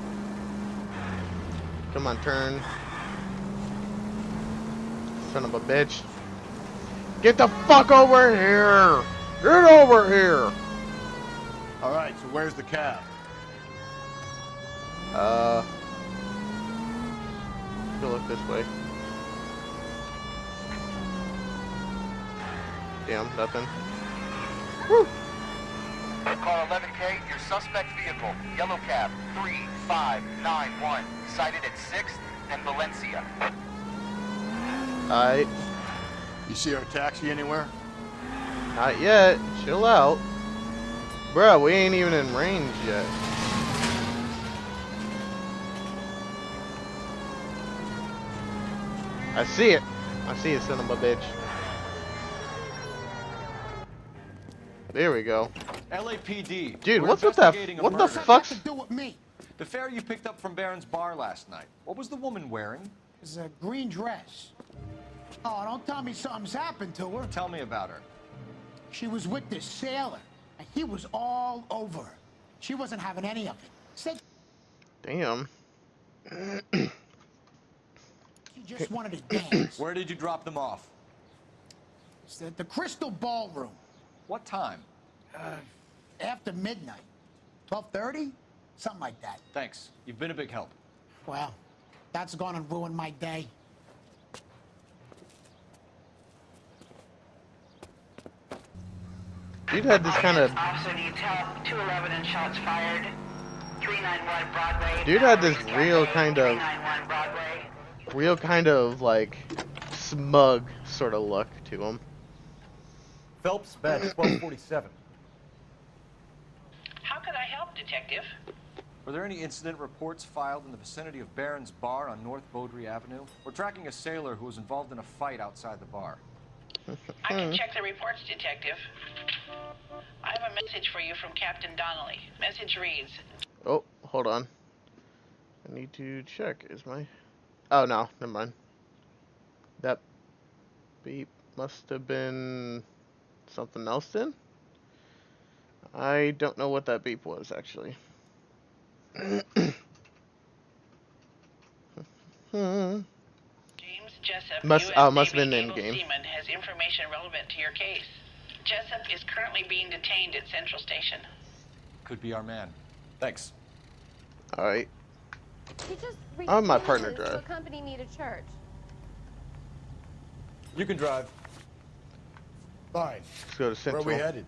Speaker 4: Come on, turn. Son of a bitch. Get the fuck over here! Get over here!
Speaker 10: Alright, so where's the cab?
Speaker 4: Go look this way. Damn, nothing. Woo!
Speaker 23: Car 11K, your suspect vehicle, yellow cab 3591, sighted at 6th and Valencia.
Speaker 4: Alright.
Speaker 10: You see our taxi anywhere?
Speaker 4: Not yet. Chill out. Bruh, we ain't even in range yet. I see it. I see it, son of a bitch. There we go.
Speaker 9: LAPD.
Speaker 4: Dude,
Speaker 9: we're
Speaker 4: what's with that?
Speaker 9: investigating a
Speaker 4: What the
Speaker 9: murder.
Speaker 4: fuck's...
Speaker 23: to do with me?
Speaker 9: The fare you picked up from Barron's bar last night. What was the woman wearing?
Speaker 23: It's a green dress. Oh, don't tell me something's happened to her.
Speaker 9: Tell me about her.
Speaker 23: She was with this sailor, and he was all over her. She wasn't having any of it. Said
Speaker 4: Damn.
Speaker 23: she just wanted to dance.
Speaker 9: Where did you drop them off?
Speaker 23: It's at the Crystal Ballroom.
Speaker 9: What time?
Speaker 23: After midnight. 12:30? Something like that.
Speaker 9: Thanks. You've been a big help.
Speaker 23: Well, that's gonna ruin my day.
Speaker 4: Dude had this kind of...
Speaker 18: Officer needs help. 211 and shots fired. 391 Broadway.
Speaker 4: Dude had this real kind of...
Speaker 18: 391 Broadway.
Speaker 4: Real kind of, like, smug sort of look to him.
Speaker 1: Phelps, badge 1247.
Speaker 18: How can I help, Detective?
Speaker 9: Were there any incident reports filed in the vicinity of Barron's bar on North Beaudry Avenue? We're tracking a sailor who was involved in a fight outside the bar.
Speaker 18: I can check the reports, Detective. I have a message for you from Captain Donnelly. Message reads...
Speaker 4: Oh, hold on. I need to check. Is my... Oh, no. Never mind. That beep must have been something else then? I don't know what that beep was, actually.
Speaker 18: James Jessup,
Speaker 4: must have been in game.
Speaker 18: Seaman, has information relevant to your case. Jessup is currently being detained at Central Station.
Speaker 9: Could be our man. Thanks.
Speaker 4: Alright.
Speaker 20: He just
Speaker 4: I'm my partner
Speaker 20: refuses
Speaker 4: drive.
Speaker 20: to accompany me to church.
Speaker 1: You can drive.
Speaker 10: Fine.
Speaker 4: Let's go to Central.
Speaker 10: Where are we headed?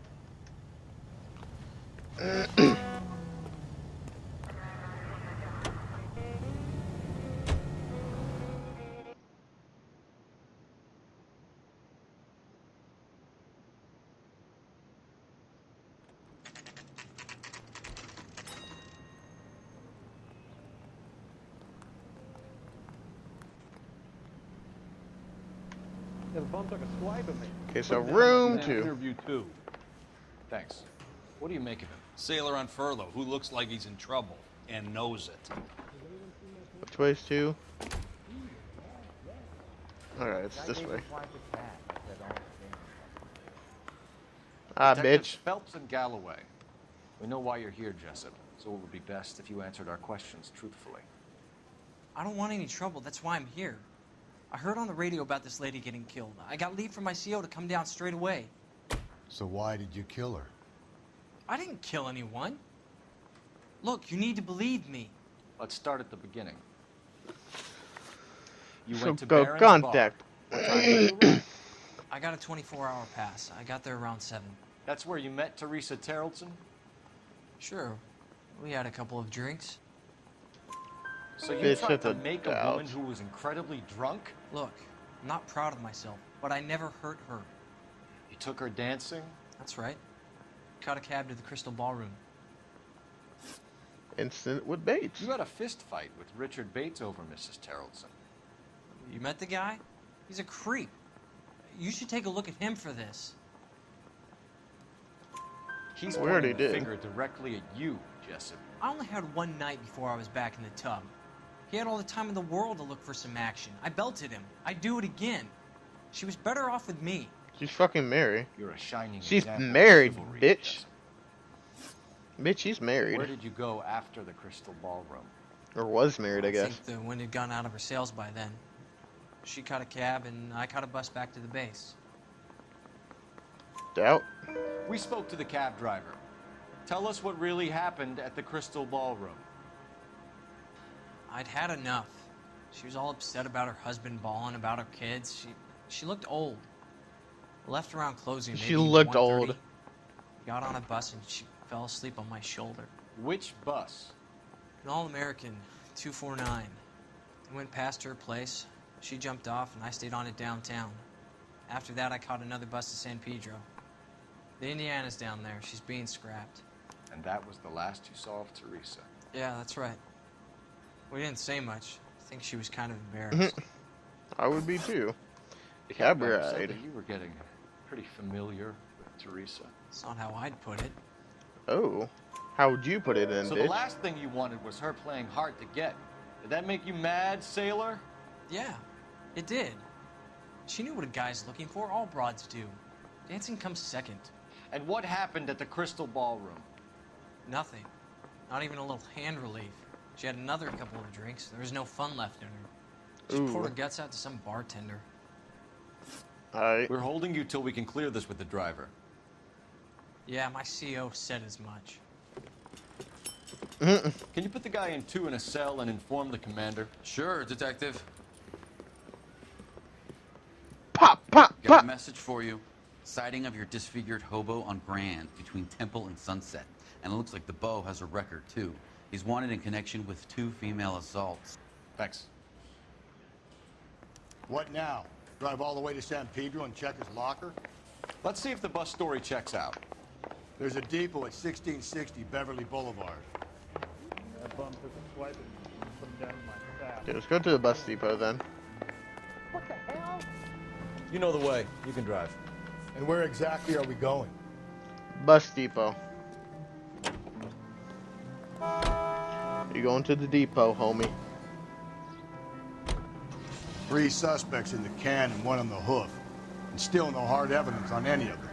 Speaker 21: Yeah, the bum took a swipe at me.
Speaker 4: Okay, so room 2.
Speaker 21: Interview 2.
Speaker 9: Thanks. What do you make of him?
Speaker 11: Sailor on furlough who looks like he's in trouble and knows it.
Speaker 4: Which way's 2? Alright, it's this way. Ah,
Speaker 9: Detectives
Speaker 4: bitch.
Speaker 9: Phelps and Galloway. We know why you're here, Jessup, so it would be best if you answered our questions truthfully.
Speaker 5: I don't want any trouble. That's why I'm here. I heard on the radio about this lady getting killed. I got leave from my CO to come down straight away.
Speaker 10: So why did you kill her?
Speaker 5: I didn't kill anyone. Look, you need to believe me.
Speaker 9: Let's start at the beginning. You
Speaker 4: So
Speaker 9: went to
Speaker 4: go
Speaker 9: Barron's
Speaker 4: contact.
Speaker 9: bar. What time did you arrive?
Speaker 5: I got a 24-hour pass. I got there around 7.
Speaker 9: That's where you met Teresa Terrellson?
Speaker 5: Sure. We had a couple of drinks.
Speaker 9: So you
Speaker 4: Bitch,
Speaker 9: tried
Speaker 4: shut
Speaker 9: to
Speaker 4: the
Speaker 9: make a
Speaker 4: doubt.
Speaker 9: woman who was incredibly drunk?
Speaker 5: Look, I'm not proud of myself, but I never hurt her.
Speaker 9: You took her dancing?
Speaker 5: That's right. Caught a cab to the Crystal Ballroom.
Speaker 4: Instant with Bates.
Speaker 9: You had a fist fight with Richard Bates over Mrs. Terrellson.
Speaker 5: You met the guy? He's a creep. You should take a look at him for this.
Speaker 9: He's
Speaker 4: We already
Speaker 9: pointing the
Speaker 4: did.
Speaker 9: finger directly at you, Jessup.
Speaker 5: I only had one night before I was back in the tub. He had all the time in the world to look for some action. I belted him. I'd do it again. She was better off with me.
Speaker 4: She's fucking married.
Speaker 9: You're a shining
Speaker 4: She's
Speaker 9: example of
Speaker 4: married,
Speaker 9: chivalry,
Speaker 4: bitch.
Speaker 9: Jessup.
Speaker 4: Bitch, he's married.
Speaker 9: Where did you go after the Crystal Ballroom?
Speaker 4: Or was married, I
Speaker 5: I
Speaker 4: guess.
Speaker 5: think the wind had gone out of her sails by then. She caught a cab, and I caught a bus back to the base.
Speaker 4: Doubt.
Speaker 9: We spoke to the cab driver. Tell us what really happened at the Crystal Ballroom.
Speaker 5: I'd had enough. She was all upset about her husband bawling about her kids. She looked old. Left around closing.
Speaker 4: She
Speaker 5: maybe
Speaker 4: looked
Speaker 5: 1:30.
Speaker 4: old.
Speaker 5: Got on a bus and she fell asleep on my shoulder.
Speaker 9: Which bus?
Speaker 5: An All-American 249. I went past her place. She jumped off and I stayed on it downtown. After that, I caught another bus to San Pedro. The Indiana's down there. She's being scrapped.
Speaker 9: And that was the last you saw of Teresa.
Speaker 5: Yeah, that's right. We didn't say much. I think she was kind of embarrassed.
Speaker 4: I would be too.
Speaker 9: The
Speaker 4: Cab
Speaker 9: driver said
Speaker 4: ride.
Speaker 9: that you were getting pretty familiar with Teresa.
Speaker 5: It's not how I'd put it.
Speaker 4: Oh. How would you put it in,
Speaker 9: So
Speaker 4: bitch?
Speaker 9: the last thing you wanted was her playing hard to get. Did that make you mad, sailor?
Speaker 5: Yeah, it did. She knew what a guy's looking for. All broads do. Dancing comes second.
Speaker 9: And what happened at the Crystal Ballroom?
Speaker 5: Nothing. Not even a little hand relief. She had another couple of drinks. There was no fun left in her. She poured her guts out to some bartender.
Speaker 4: Alright.
Speaker 9: We're holding you till we can clear this with the driver.
Speaker 5: Yeah, my CO said as much.
Speaker 9: Can you put the guy in 2 in a cell and inform the commander?
Speaker 6: Sure, Detective.
Speaker 4: Pop!
Speaker 6: Got a message for you. Sighting of your disfigured hobo on Grand between Temple and Sunset. And it looks like the Beau has a record, too. He's wanted in connection with 2 female assaults.
Speaker 9: Thanks.
Speaker 10: What now? Drive all the way to San Pedro and check his locker?
Speaker 9: Let's see if the bus story checks out.
Speaker 10: There's a depot at 1660 Beverly Boulevard.
Speaker 19: That bum took a swipe and put him down in my sack.
Speaker 4: Okay, let's go to the bus depot then.
Speaker 1: What the hell? You know the way. You can drive.
Speaker 10: And where exactly are we going?
Speaker 4: Bus depot. You going to the depot, homie.
Speaker 10: 3 suspects in the can and 1 on the hoof. And still no hard evidence on any of them.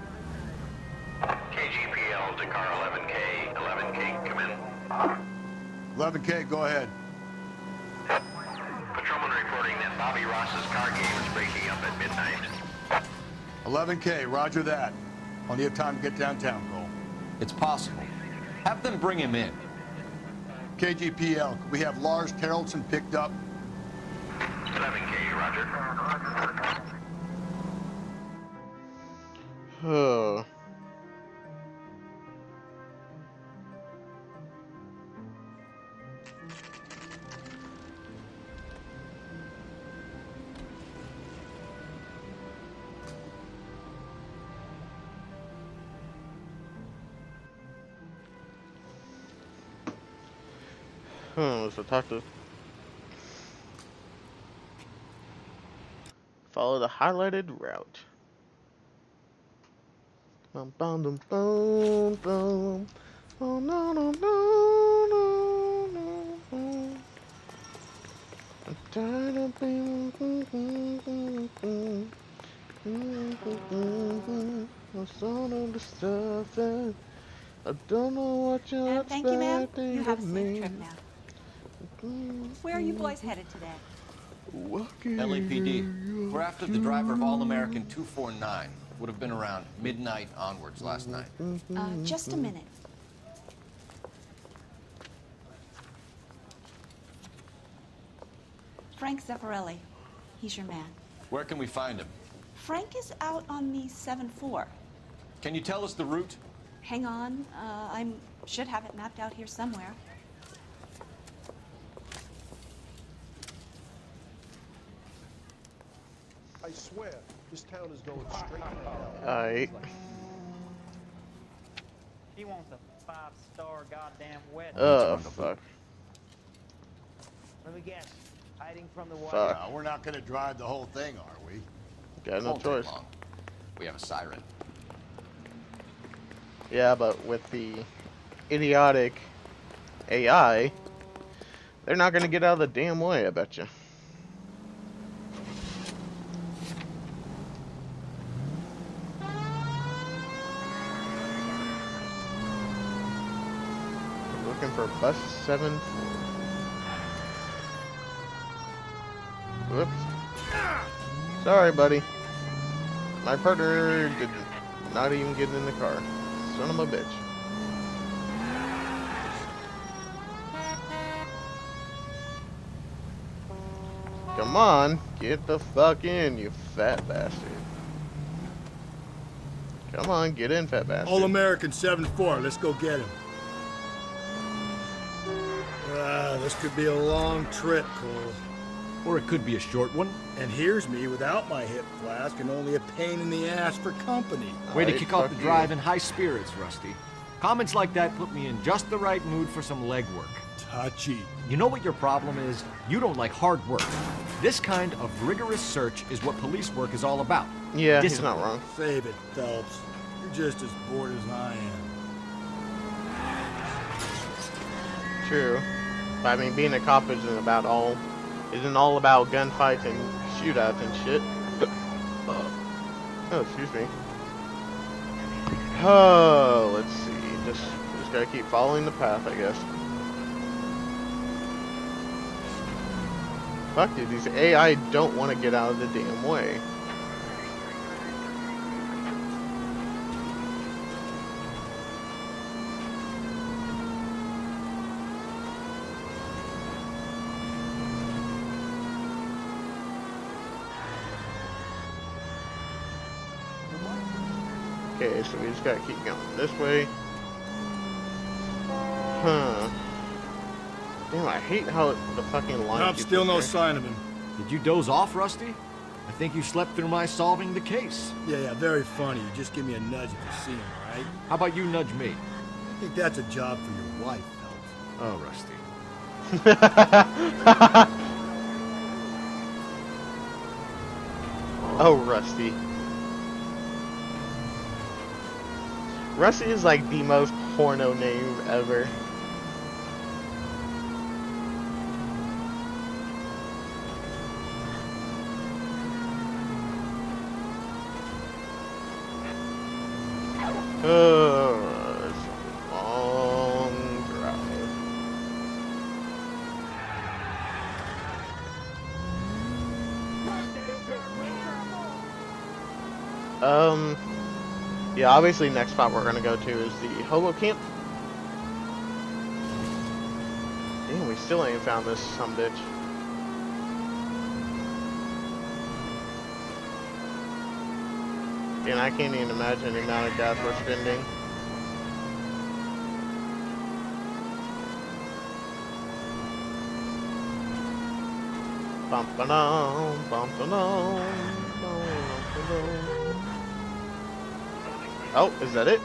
Speaker 22: KGPL to car 11K. 11K, come in.
Speaker 10: 11K, go ahead.
Speaker 22: Patrolman reporting that Bobby Ross's car game is breaking up at midnight.
Speaker 10: 11K, roger that. Plenty of time to get downtown, Cole.
Speaker 9: It's possible. Have them bring him in.
Speaker 10: KGPL, could we have Lars Carrollson picked up?
Speaker 22: 11K, roger.
Speaker 4: Oh. So talk to. Follow the highlighted route. Bum bum dum bum bum. Oh no no no no no. I'm tired of being. I'm so of the stuff and I don't know what you're
Speaker 7: Thank you, ma'am.
Speaker 4: expecting
Speaker 7: You have a
Speaker 4: of
Speaker 7: safe
Speaker 4: me.
Speaker 7: trip now. Where are you boys headed today?
Speaker 9: LAPD. We're after the driver of All-American 249. Would have been around midnight onwards last night.
Speaker 7: Just a minute. Frank Zeffirelli. He's your man.
Speaker 9: Where can we find him?
Speaker 7: Frank is out on the 7-4.
Speaker 9: Can you tell us the route?
Speaker 7: Hang on. I should have it mapped out here somewhere.
Speaker 21: I swear, this town is going straight to hell.
Speaker 4: Alright.
Speaker 8: He wants a 5-star goddamn wedding.
Speaker 4: Oh, fuck.
Speaker 8: Let me guess. Hiding from the water.
Speaker 4: Fuck.
Speaker 10: No, we're not going to drive the whole thing, are we?
Speaker 4: Got no
Speaker 9: Won't take
Speaker 4: choice.
Speaker 9: long. We have a siren.
Speaker 4: Yeah, but with the idiotic AI, they're not gonna get out of the damn way, I bet you. Looking for bus 74. Whoops. Sorry, buddy. My partner did not even get in the car. Son of a bitch. Come on, get the fuck in, you fat bastard. Come on, get in, fat bastard.
Speaker 10: All-American 7-4, let's go get him. This could be a long trip, Cole.
Speaker 17: Or it could be a short one.
Speaker 10: And here's me without my hip flask and only a pain in the ass for company.
Speaker 17: Way to kick off the drive in high spirits, Rusty. Comments like that put me in just the right mood for some legwork.
Speaker 10: Touchy.
Speaker 17: You know what your problem is? You don't like hard work. This kind of rigorous search is what police work is all about.
Speaker 4: Yeah, he's not wrong.
Speaker 10: Save it, Phelps. You're just as bored as I am.
Speaker 4: True. But I mean, being a cop isn't all about gunfights and shootouts and shit. Oh, excuse me. Oh, let's see. Just gotta keep following the path, I guess. Fuck, dude, these AI don't want to get out of the damn way. Okay, so we just gotta keep going this way. Huh. Damn, I hate how the fucking line
Speaker 10: Nope, still no sign of him.
Speaker 17: Did you doze off, Rusty? I think you slept through my solving the case.
Speaker 10: Yeah, very funny. You just give me a nudge if you see him, all right?
Speaker 17: How about you nudge me?
Speaker 10: I think that's a job for your wife, Phelps.
Speaker 17: Oh, Rusty.
Speaker 4: Oh, Rusty. Rusty is like the most porno name ever. Oh, it's a long drive. Yeah, obviously next spot we're gonna go to is the hobo camp. Damn, we still ain't found this sumbitch. And I can't even imagine the amount of gas we're spending. Bum-ba-dum, bum-ba-dum, bum-ba-dum. Oh, is that it?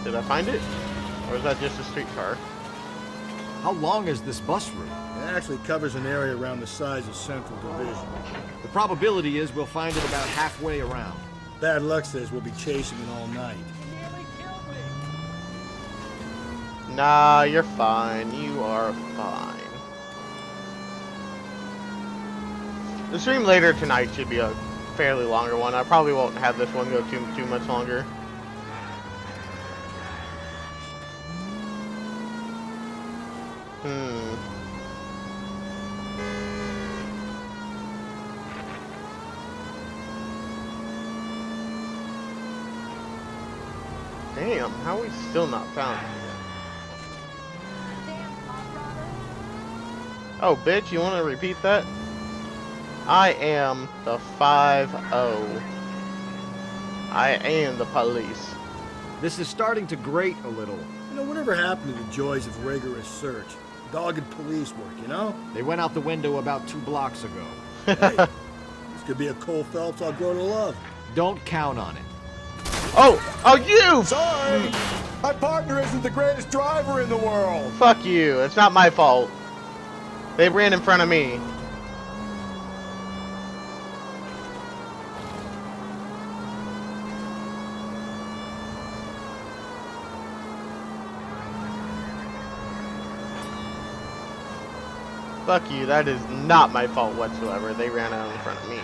Speaker 4: Did I find it? Or is that just a streetcar?
Speaker 17: How long is this bus route?
Speaker 10: It actually covers an area around the size of Central Division.
Speaker 17: The probability is we'll find it about halfway around.
Speaker 10: Bad luck says we'll be chasing it all night.
Speaker 4: Nah, you're fine. You are fine. The stream later tonight should be a fairly longer one. I probably won't have this one go too much longer. Damn, how are we still not found it yet? Oh, bitch, you want to repeat that? I am the 5-0. I am the police.
Speaker 17: This is starting to grate a little.
Speaker 10: You know, whatever happened to the joys of rigorous search? Dogged police work, you know?
Speaker 17: They went out the window about 2 blocks ago.
Speaker 10: Hey, this could be a Cole Phelps I'll grow to love.
Speaker 17: Don't count on it.
Speaker 4: Oh, you!
Speaker 21: Sorry! My partner isn't the greatest driver in the world!
Speaker 4: Fuck you, it's not my fault. They ran in front of me. Fuck you, that is not my fault whatsoever. They ran out in front of me.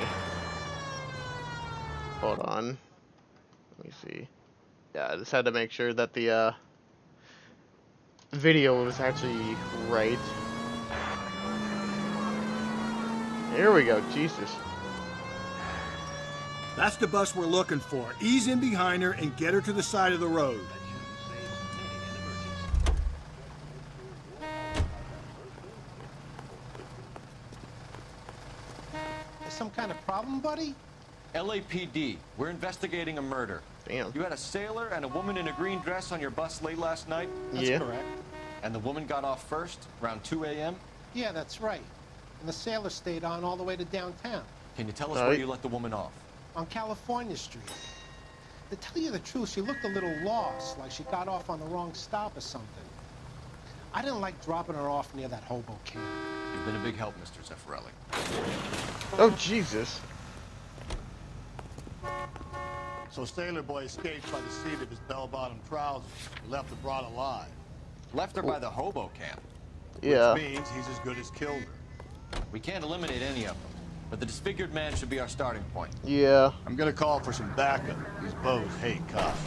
Speaker 4: Hold on. Let me see. Yeah, I just had to make sure that the video was actually right. Here we go, Jesus.
Speaker 10: That's the bus we're looking for. Ease in behind her and get her to the side of the road.
Speaker 21: There's some kind of problem, buddy?
Speaker 9: LAPD, we're investigating a murder.
Speaker 4: Damn.
Speaker 9: You had a sailor and a woman in a green dress on your bus late last night?
Speaker 21: That's correct.
Speaker 9: And the woman got off first, around 2 a.m.?
Speaker 21: Yeah, that's right. And the sailor stayed on all the way to downtown.
Speaker 9: Can you tell us where you let the woman off?
Speaker 21: On California Street. To tell you the truth, she looked a little lost, like she got off on the wrong stop or something. I didn't like dropping her off near that hobo camp.
Speaker 9: You've been a big help, Mr. Zeffirelli.
Speaker 4: Oh, Jesus.
Speaker 10: So Sailor Boy escaped by the seat of his bell-bottom trousers. He left the broad alive.
Speaker 9: Left her by the hobo camp?
Speaker 4: Yeah.
Speaker 10: Which means he's as good as killed her.
Speaker 9: We can't eliminate any of them, but the disfigured man should be our starting point.
Speaker 4: Yeah.
Speaker 10: I'm gonna call for some backup. These bows hate cops.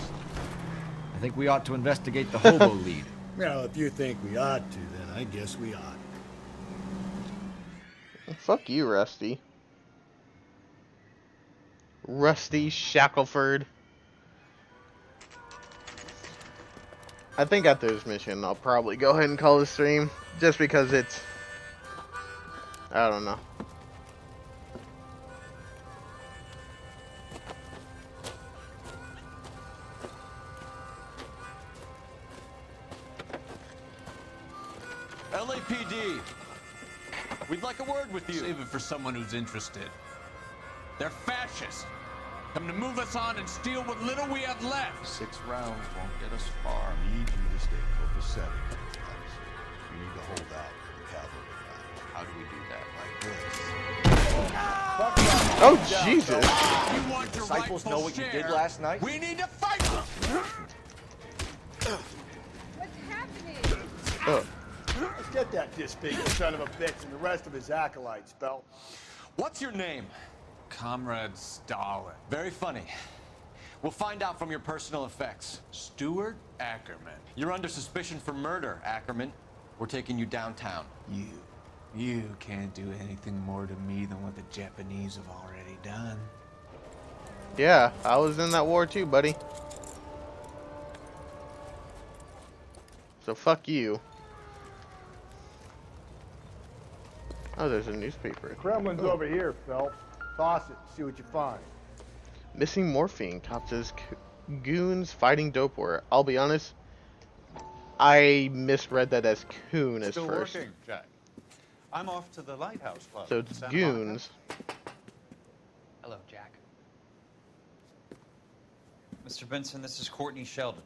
Speaker 17: I think we ought to investigate the hobo lead.
Speaker 10: Well, if you think we ought to, then I guess we ought.
Speaker 4: Fuck you, Rusty. Rusty Shackelford. I think after this mission, I'll probably go ahead and call the stream. Just because it's... I don't know.
Speaker 9: LAPD, we'd like a word with you.
Speaker 11: Save it for someone who's interested. They're fascists. Come to move us on and steal what little we have left.
Speaker 9: 6 rounds won't get us far.
Speaker 10: I need you to stay copacetic. You need to hold out for the cavalry line.
Speaker 9: How do we do that? Like this.
Speaker 4: Oh, Jesus.
Speaker 11: If you want your
Speaker 9: Disciples know what you did
Speaker 11: share,
Speaker 9: last night?
Speaker 11: We need to fight them.
Speaker 20: What's happening?
Speaker 10: Let's get that disfigured son of a bitch and the rest of his acolytes, Bell.
Speaker 9: What's your name?
Speaker 11: Comrade Stalin.
Speaker 9: Very funny. We'll find out from your personal effects.
Speaker 11: Stuart Ackerman.
Speaker 9: You're under suspicion for murder, Ackerman. We're taking you downtown.
Speaker 11: You can't do anything more to me than what the Japanese have already done.
Speaker 4: Yeah, I was in that war too, buddy. So fuck you. Oh, there's a newspaper.
Speaker 19: The Kremlin's over here, Phelps. Toss it, see what you find.
Speaker 4: Missing morphine. Cop says goons fighting dope war. I'll be honest, I misread that as coon as
Speaker 12: Still
Speaker 4: first.
Speaker 12: working, Jack. I'm off to the Lighthouse Club.
Speaker 4: So it's
Speaker 12: Santa
Speaker 4: goons.
Speaker 14: Hello, Jack. Mr. Benson, this is Courtney Sheldon.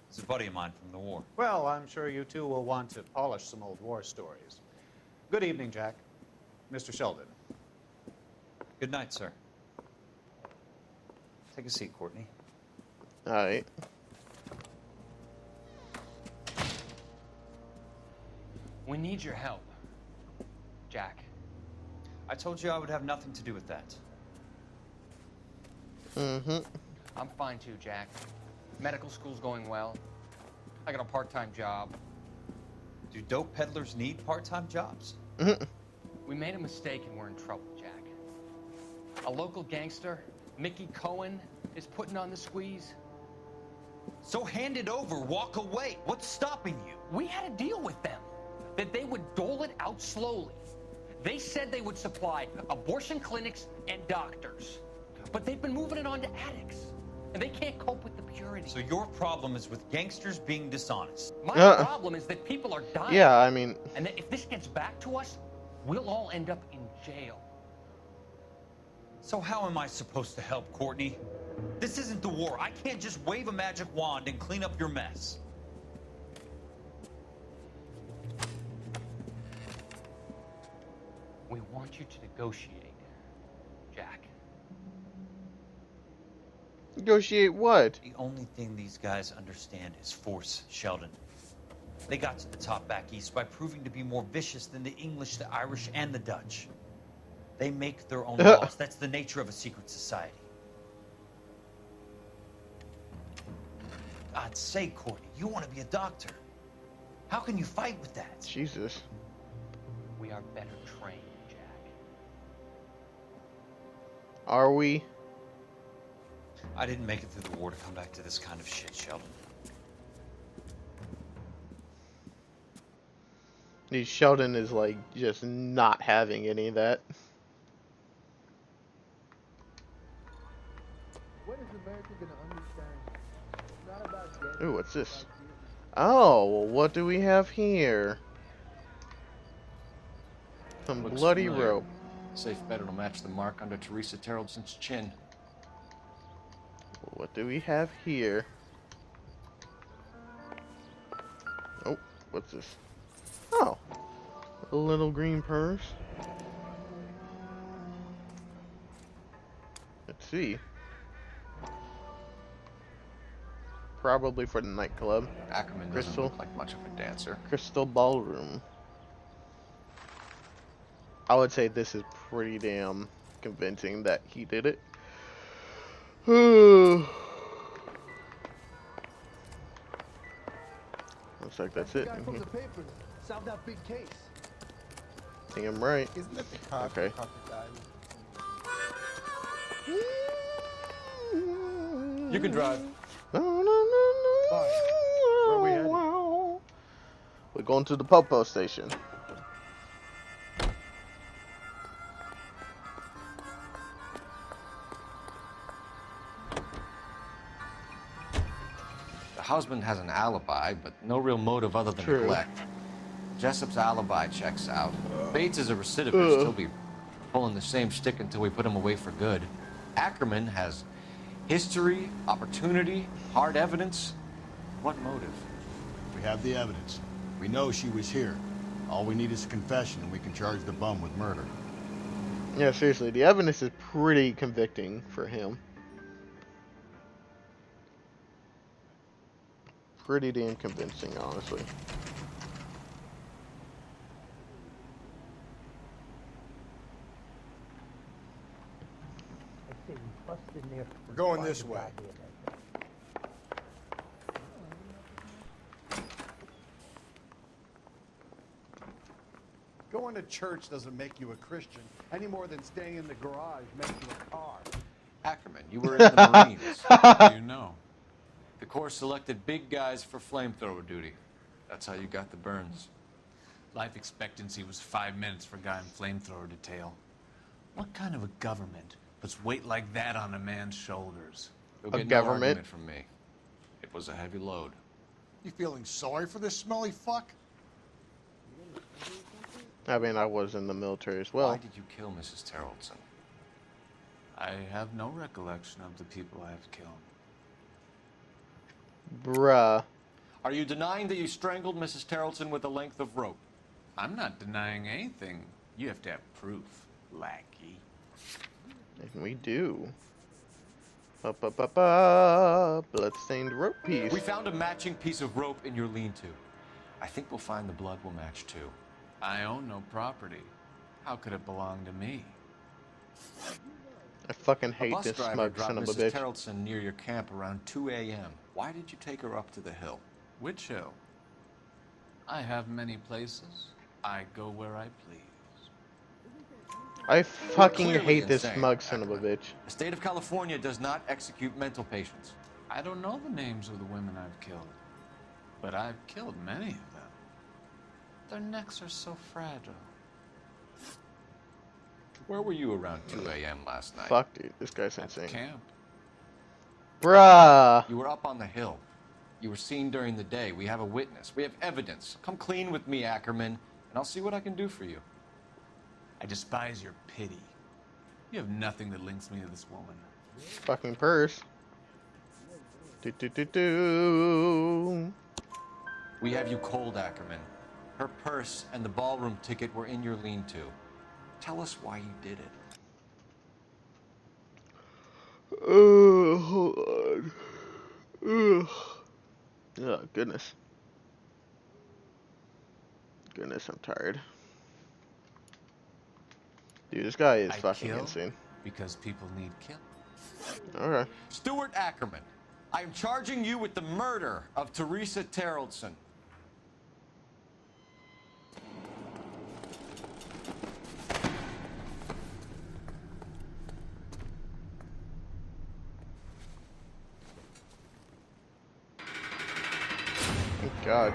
Speaker 14: He's a buddy of mine from the war.
Speaker 12: Well, I'm sure you two will want to polish some old war stories. Good evening, Jack. Mr. Sheldon.
Speaker 14: Good night, sir. Take a seat, Courtney.
Speaker 4: Alright.
Speaker 14: We need your help, Jack. I told you I would have nothing to do with that.
Speaker 4: Mm-hmm.
Speaker 15: I'm fine too, Jack. Medical school's going well. I got a part-time job.
Speaker 14: Do dope peddlers need part-time jobs?
Speaker 15: We made a mistake and we're in trouble, Jack. A local gangster, Mickey Cohen, is putting on the squeeze.
Speaker 14: So hand it over, walk away. What's stopping you?
Speaker 15: We had a deal with them that they would dole it out slowly. They said they would supply abortion clinics and doctors, but they've been moving it on to addicts, and they can't cope with the purity.
Speaker 14: So your problem is with gangsters being dishonest.
Speaker 15: My problem is that people are dying.
Speaker 4: Yeah, I mean...
Speaker 15: And that if this gets back to us, we'll all end up in jail.
Speaker 14: So how am I supposed to help, Courtney? This isn't the war. I can't just wave a magic wand and clean up your mess.
Speaker 15: We want you to negotiate, Jack.
Speaker 4: Negotiate what?
Speaker 14: The only thing these guys understand is force, Sheldon. They got to the top back east by proving to be more vicious than the English, the Irish, and the Dutch. They make their own laws. That's the nature of a secret society. God's sake, Courtney, you want to be a doctor. How can you fight with that?
Speaker 4: Jesus.
Speaker 15: We are better trained, Jack.
Speaker 4: Are we?
Speaker 14: I didn't make it through the war to come back to this kind of shit, Sheldon.
Speaker 4: Sheldon is like just not having any of that.
Speaker 2: When is America gonna understand? It's not about getting.
Speaker 4: Ooh, what's this? Oh, well, what do we have here? Some
Speaker 9: Looks
Speaker 4: bloody
Speaker 9: familiar.
Speaker 4: rope.
Speaker 9: Safe bet it'll match the mark under Teresa Terreldson's chin.
Speaker 4: What do we have here? Oh, what's this? Oh, a little green purse. Let's see. Probably for the nightclub.
Speaker 9: Ackerman doesn't look like much of a dancer.
Speaker 4: Crystal Ballroom. I would say this is pretty damn convincing that he did it. Looks like that's it.
Speaker 2: Guy from the papers solved that big case.
Speaker 4: I think I'm right.
Speaker 2: Isn't it the cop
Speaker 4: Okay.
Speaker 2: who caught the guy?
Speaker 1: You can drive.
Speaker 4: Where are we headed? We're going to the Popo station.
Speaker 9: The husband has an alibi, but no real motive other than
Speaker 4: True.
Speaker 9: neglect. Jessup's alibi checks out. Bates is a recidivist. He'll be pulling the same shtick until we put him away for good. Ackerman has history, opportunity, hard evidence. What motive?
Speaker 10: We have the evidence. We know she was here. All we need is a confession, and we can charge the bum with murder.
Speaker 4: Yeah, seriously, the evidence is pretty convicting for him. Pretty damn convincing, honestly.
Speaker 10: We're going this way.
Speaker 19: Going to church doesn't make you a Christian, any more than staying in the garage makes you a car.
Speaker 9: Ackerman, you were in the Marines.
Speaker 6: How do you know?
Speaker 9: The Corps selected big guys for flamethrower duty. That's how you got the burns.
Speaker 11: Life expectancy was 5 minutes for a guy in flamethrower detail. What kind of a government puts weight like that on a man's shoulders?
Speaker 9: You'll get no argument from me. It was a heavy load.
Speaker 10: You feeling sorry for this smelly fuck?
Speaker 4: I mean, I was in the military as well.
Speaker 9: Why did you kill Mrs. Terrelson?
Speaker 11: I have no recollection of the people I have killed.
Speaker 4: Bruh.
Speaker 9: Are you denying that you strangled Mrs. Terrelson with a length of rope?
Speaker 11: I'm not denying anything. You have to have proof, lackey.
Speaker 4: And we do. Bloodstained rope piece.
Speaker 9: We found a matching piece of rope in your lean-to. I think we'll find the blood will match too.
Speaker 11: I own no property. How could it belong to me?
Speaker 4: I fucking
Speaker 9: A
Speaker 4: hate
Speaker 9: bus
Speaker 4: this
Speaker 9: driver
Speaker 4: smug
Speaker 9: dropped
Speaker 4: son of a
Speaker 9: Mrs.
Speaker 4: bitch.
Speaker 9: Terrelson near your camp around 2 a.m. Why did you take her up to the hill?
Speaker 11: Which hill? I have many places. I go where I please.
Speaker 4: I fucking
Speaker 9: Clearly
Speaker 4: hate this
Speaker 9: insane,
Speaker 4: smug son of a bitch.
Speaker 9: The state of California does not execute mental patients.
Speaker 11: I don't know the names of the women I've killed, but I've killed many of them. Their necks are so fragile.
Speaker 9: Where were you around 2 a.m. last night?
Speaker 4: Fuck, dude. This guy's insane.
Speaker 11: Camp.
Speaker 4: Bruh.
Speaker 9: You were up on the hill. You were seen during the day. We have a witness. We have evidence. Come clean with me, Ackerman, and I'll see what I can do for you.
Speaker 11: I despise your pity. You have nothing that links me to this woman.
Speaker 4: Fucking purse. Do.
Speaker 9: We have you cold, Ackerman. Her purse and the ballroom ticket were in your lean-to. Tell us why you did it.
Speaker 4: Oh, hold on. Ugh. Oh, goodness. Goodness, I'm tired. Dude, this guy is fucking
Speaker 11: kill
Speaker 4: insane.
Speaker 11: Because people need kill.
Speaker 4: Okay.
Speaker 9: Stuart Ackerman, I am charging you with the murder of Teresa Terrelson.
Speaker 4: God,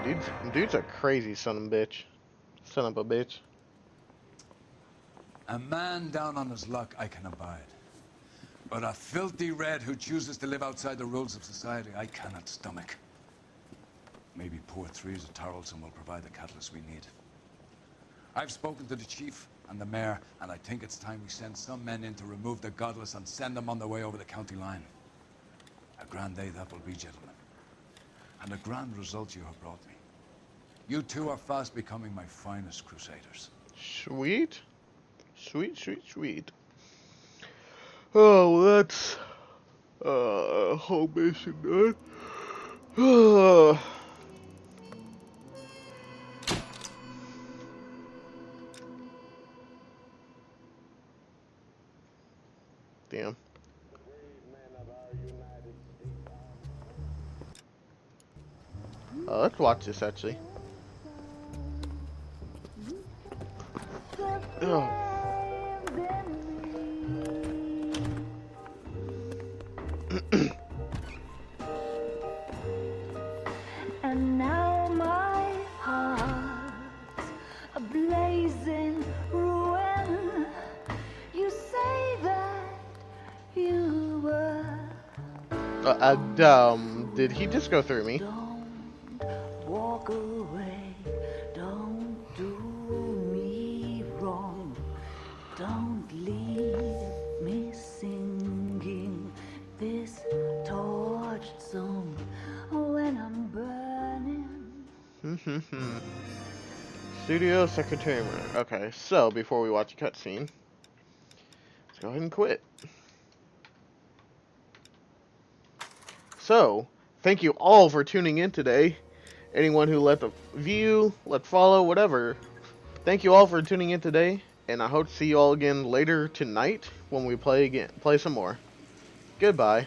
Speaker 4: dude's a crazy son of a bitch. Son of a bitch.
Speaker 3: A man down on his luck I can abide. But a filthy red who chooses to live outside the rules of society I cannot stomach. Maybe poor Threes of Tarleton will provide the catalyst we need. I've spoken to the chief and the mayor, and I think it's time we send some men in to remove the godless and send them on their way over the county line. A grand day that will be, gentlemen. And a grand result you have brought me. You two are fast becoming my finest crusaders.
Speaker 4: Sweet. Sweet, sweet, sweet. Oh, well, that's whole mission done. Damn. Let's watch this actually. Oh.
Speaker 13: And now my heart's a blazing ruin. You say that you were.
Speaker 4: Did he just go through me?
Speaker 13: Walk away, don't do me wrong. Don't leave me singing this torched song when I'm burning.
Speaker 4: Studio Secretary. Okay, so before we watch a cutscene, let's go ahead and quit. So, thank you all for tuning in today. Anyone who let the view, let follow, whatever. Thank you all for tuning in today, and I hope to see you all again later tonight when we play some more. Goodbye.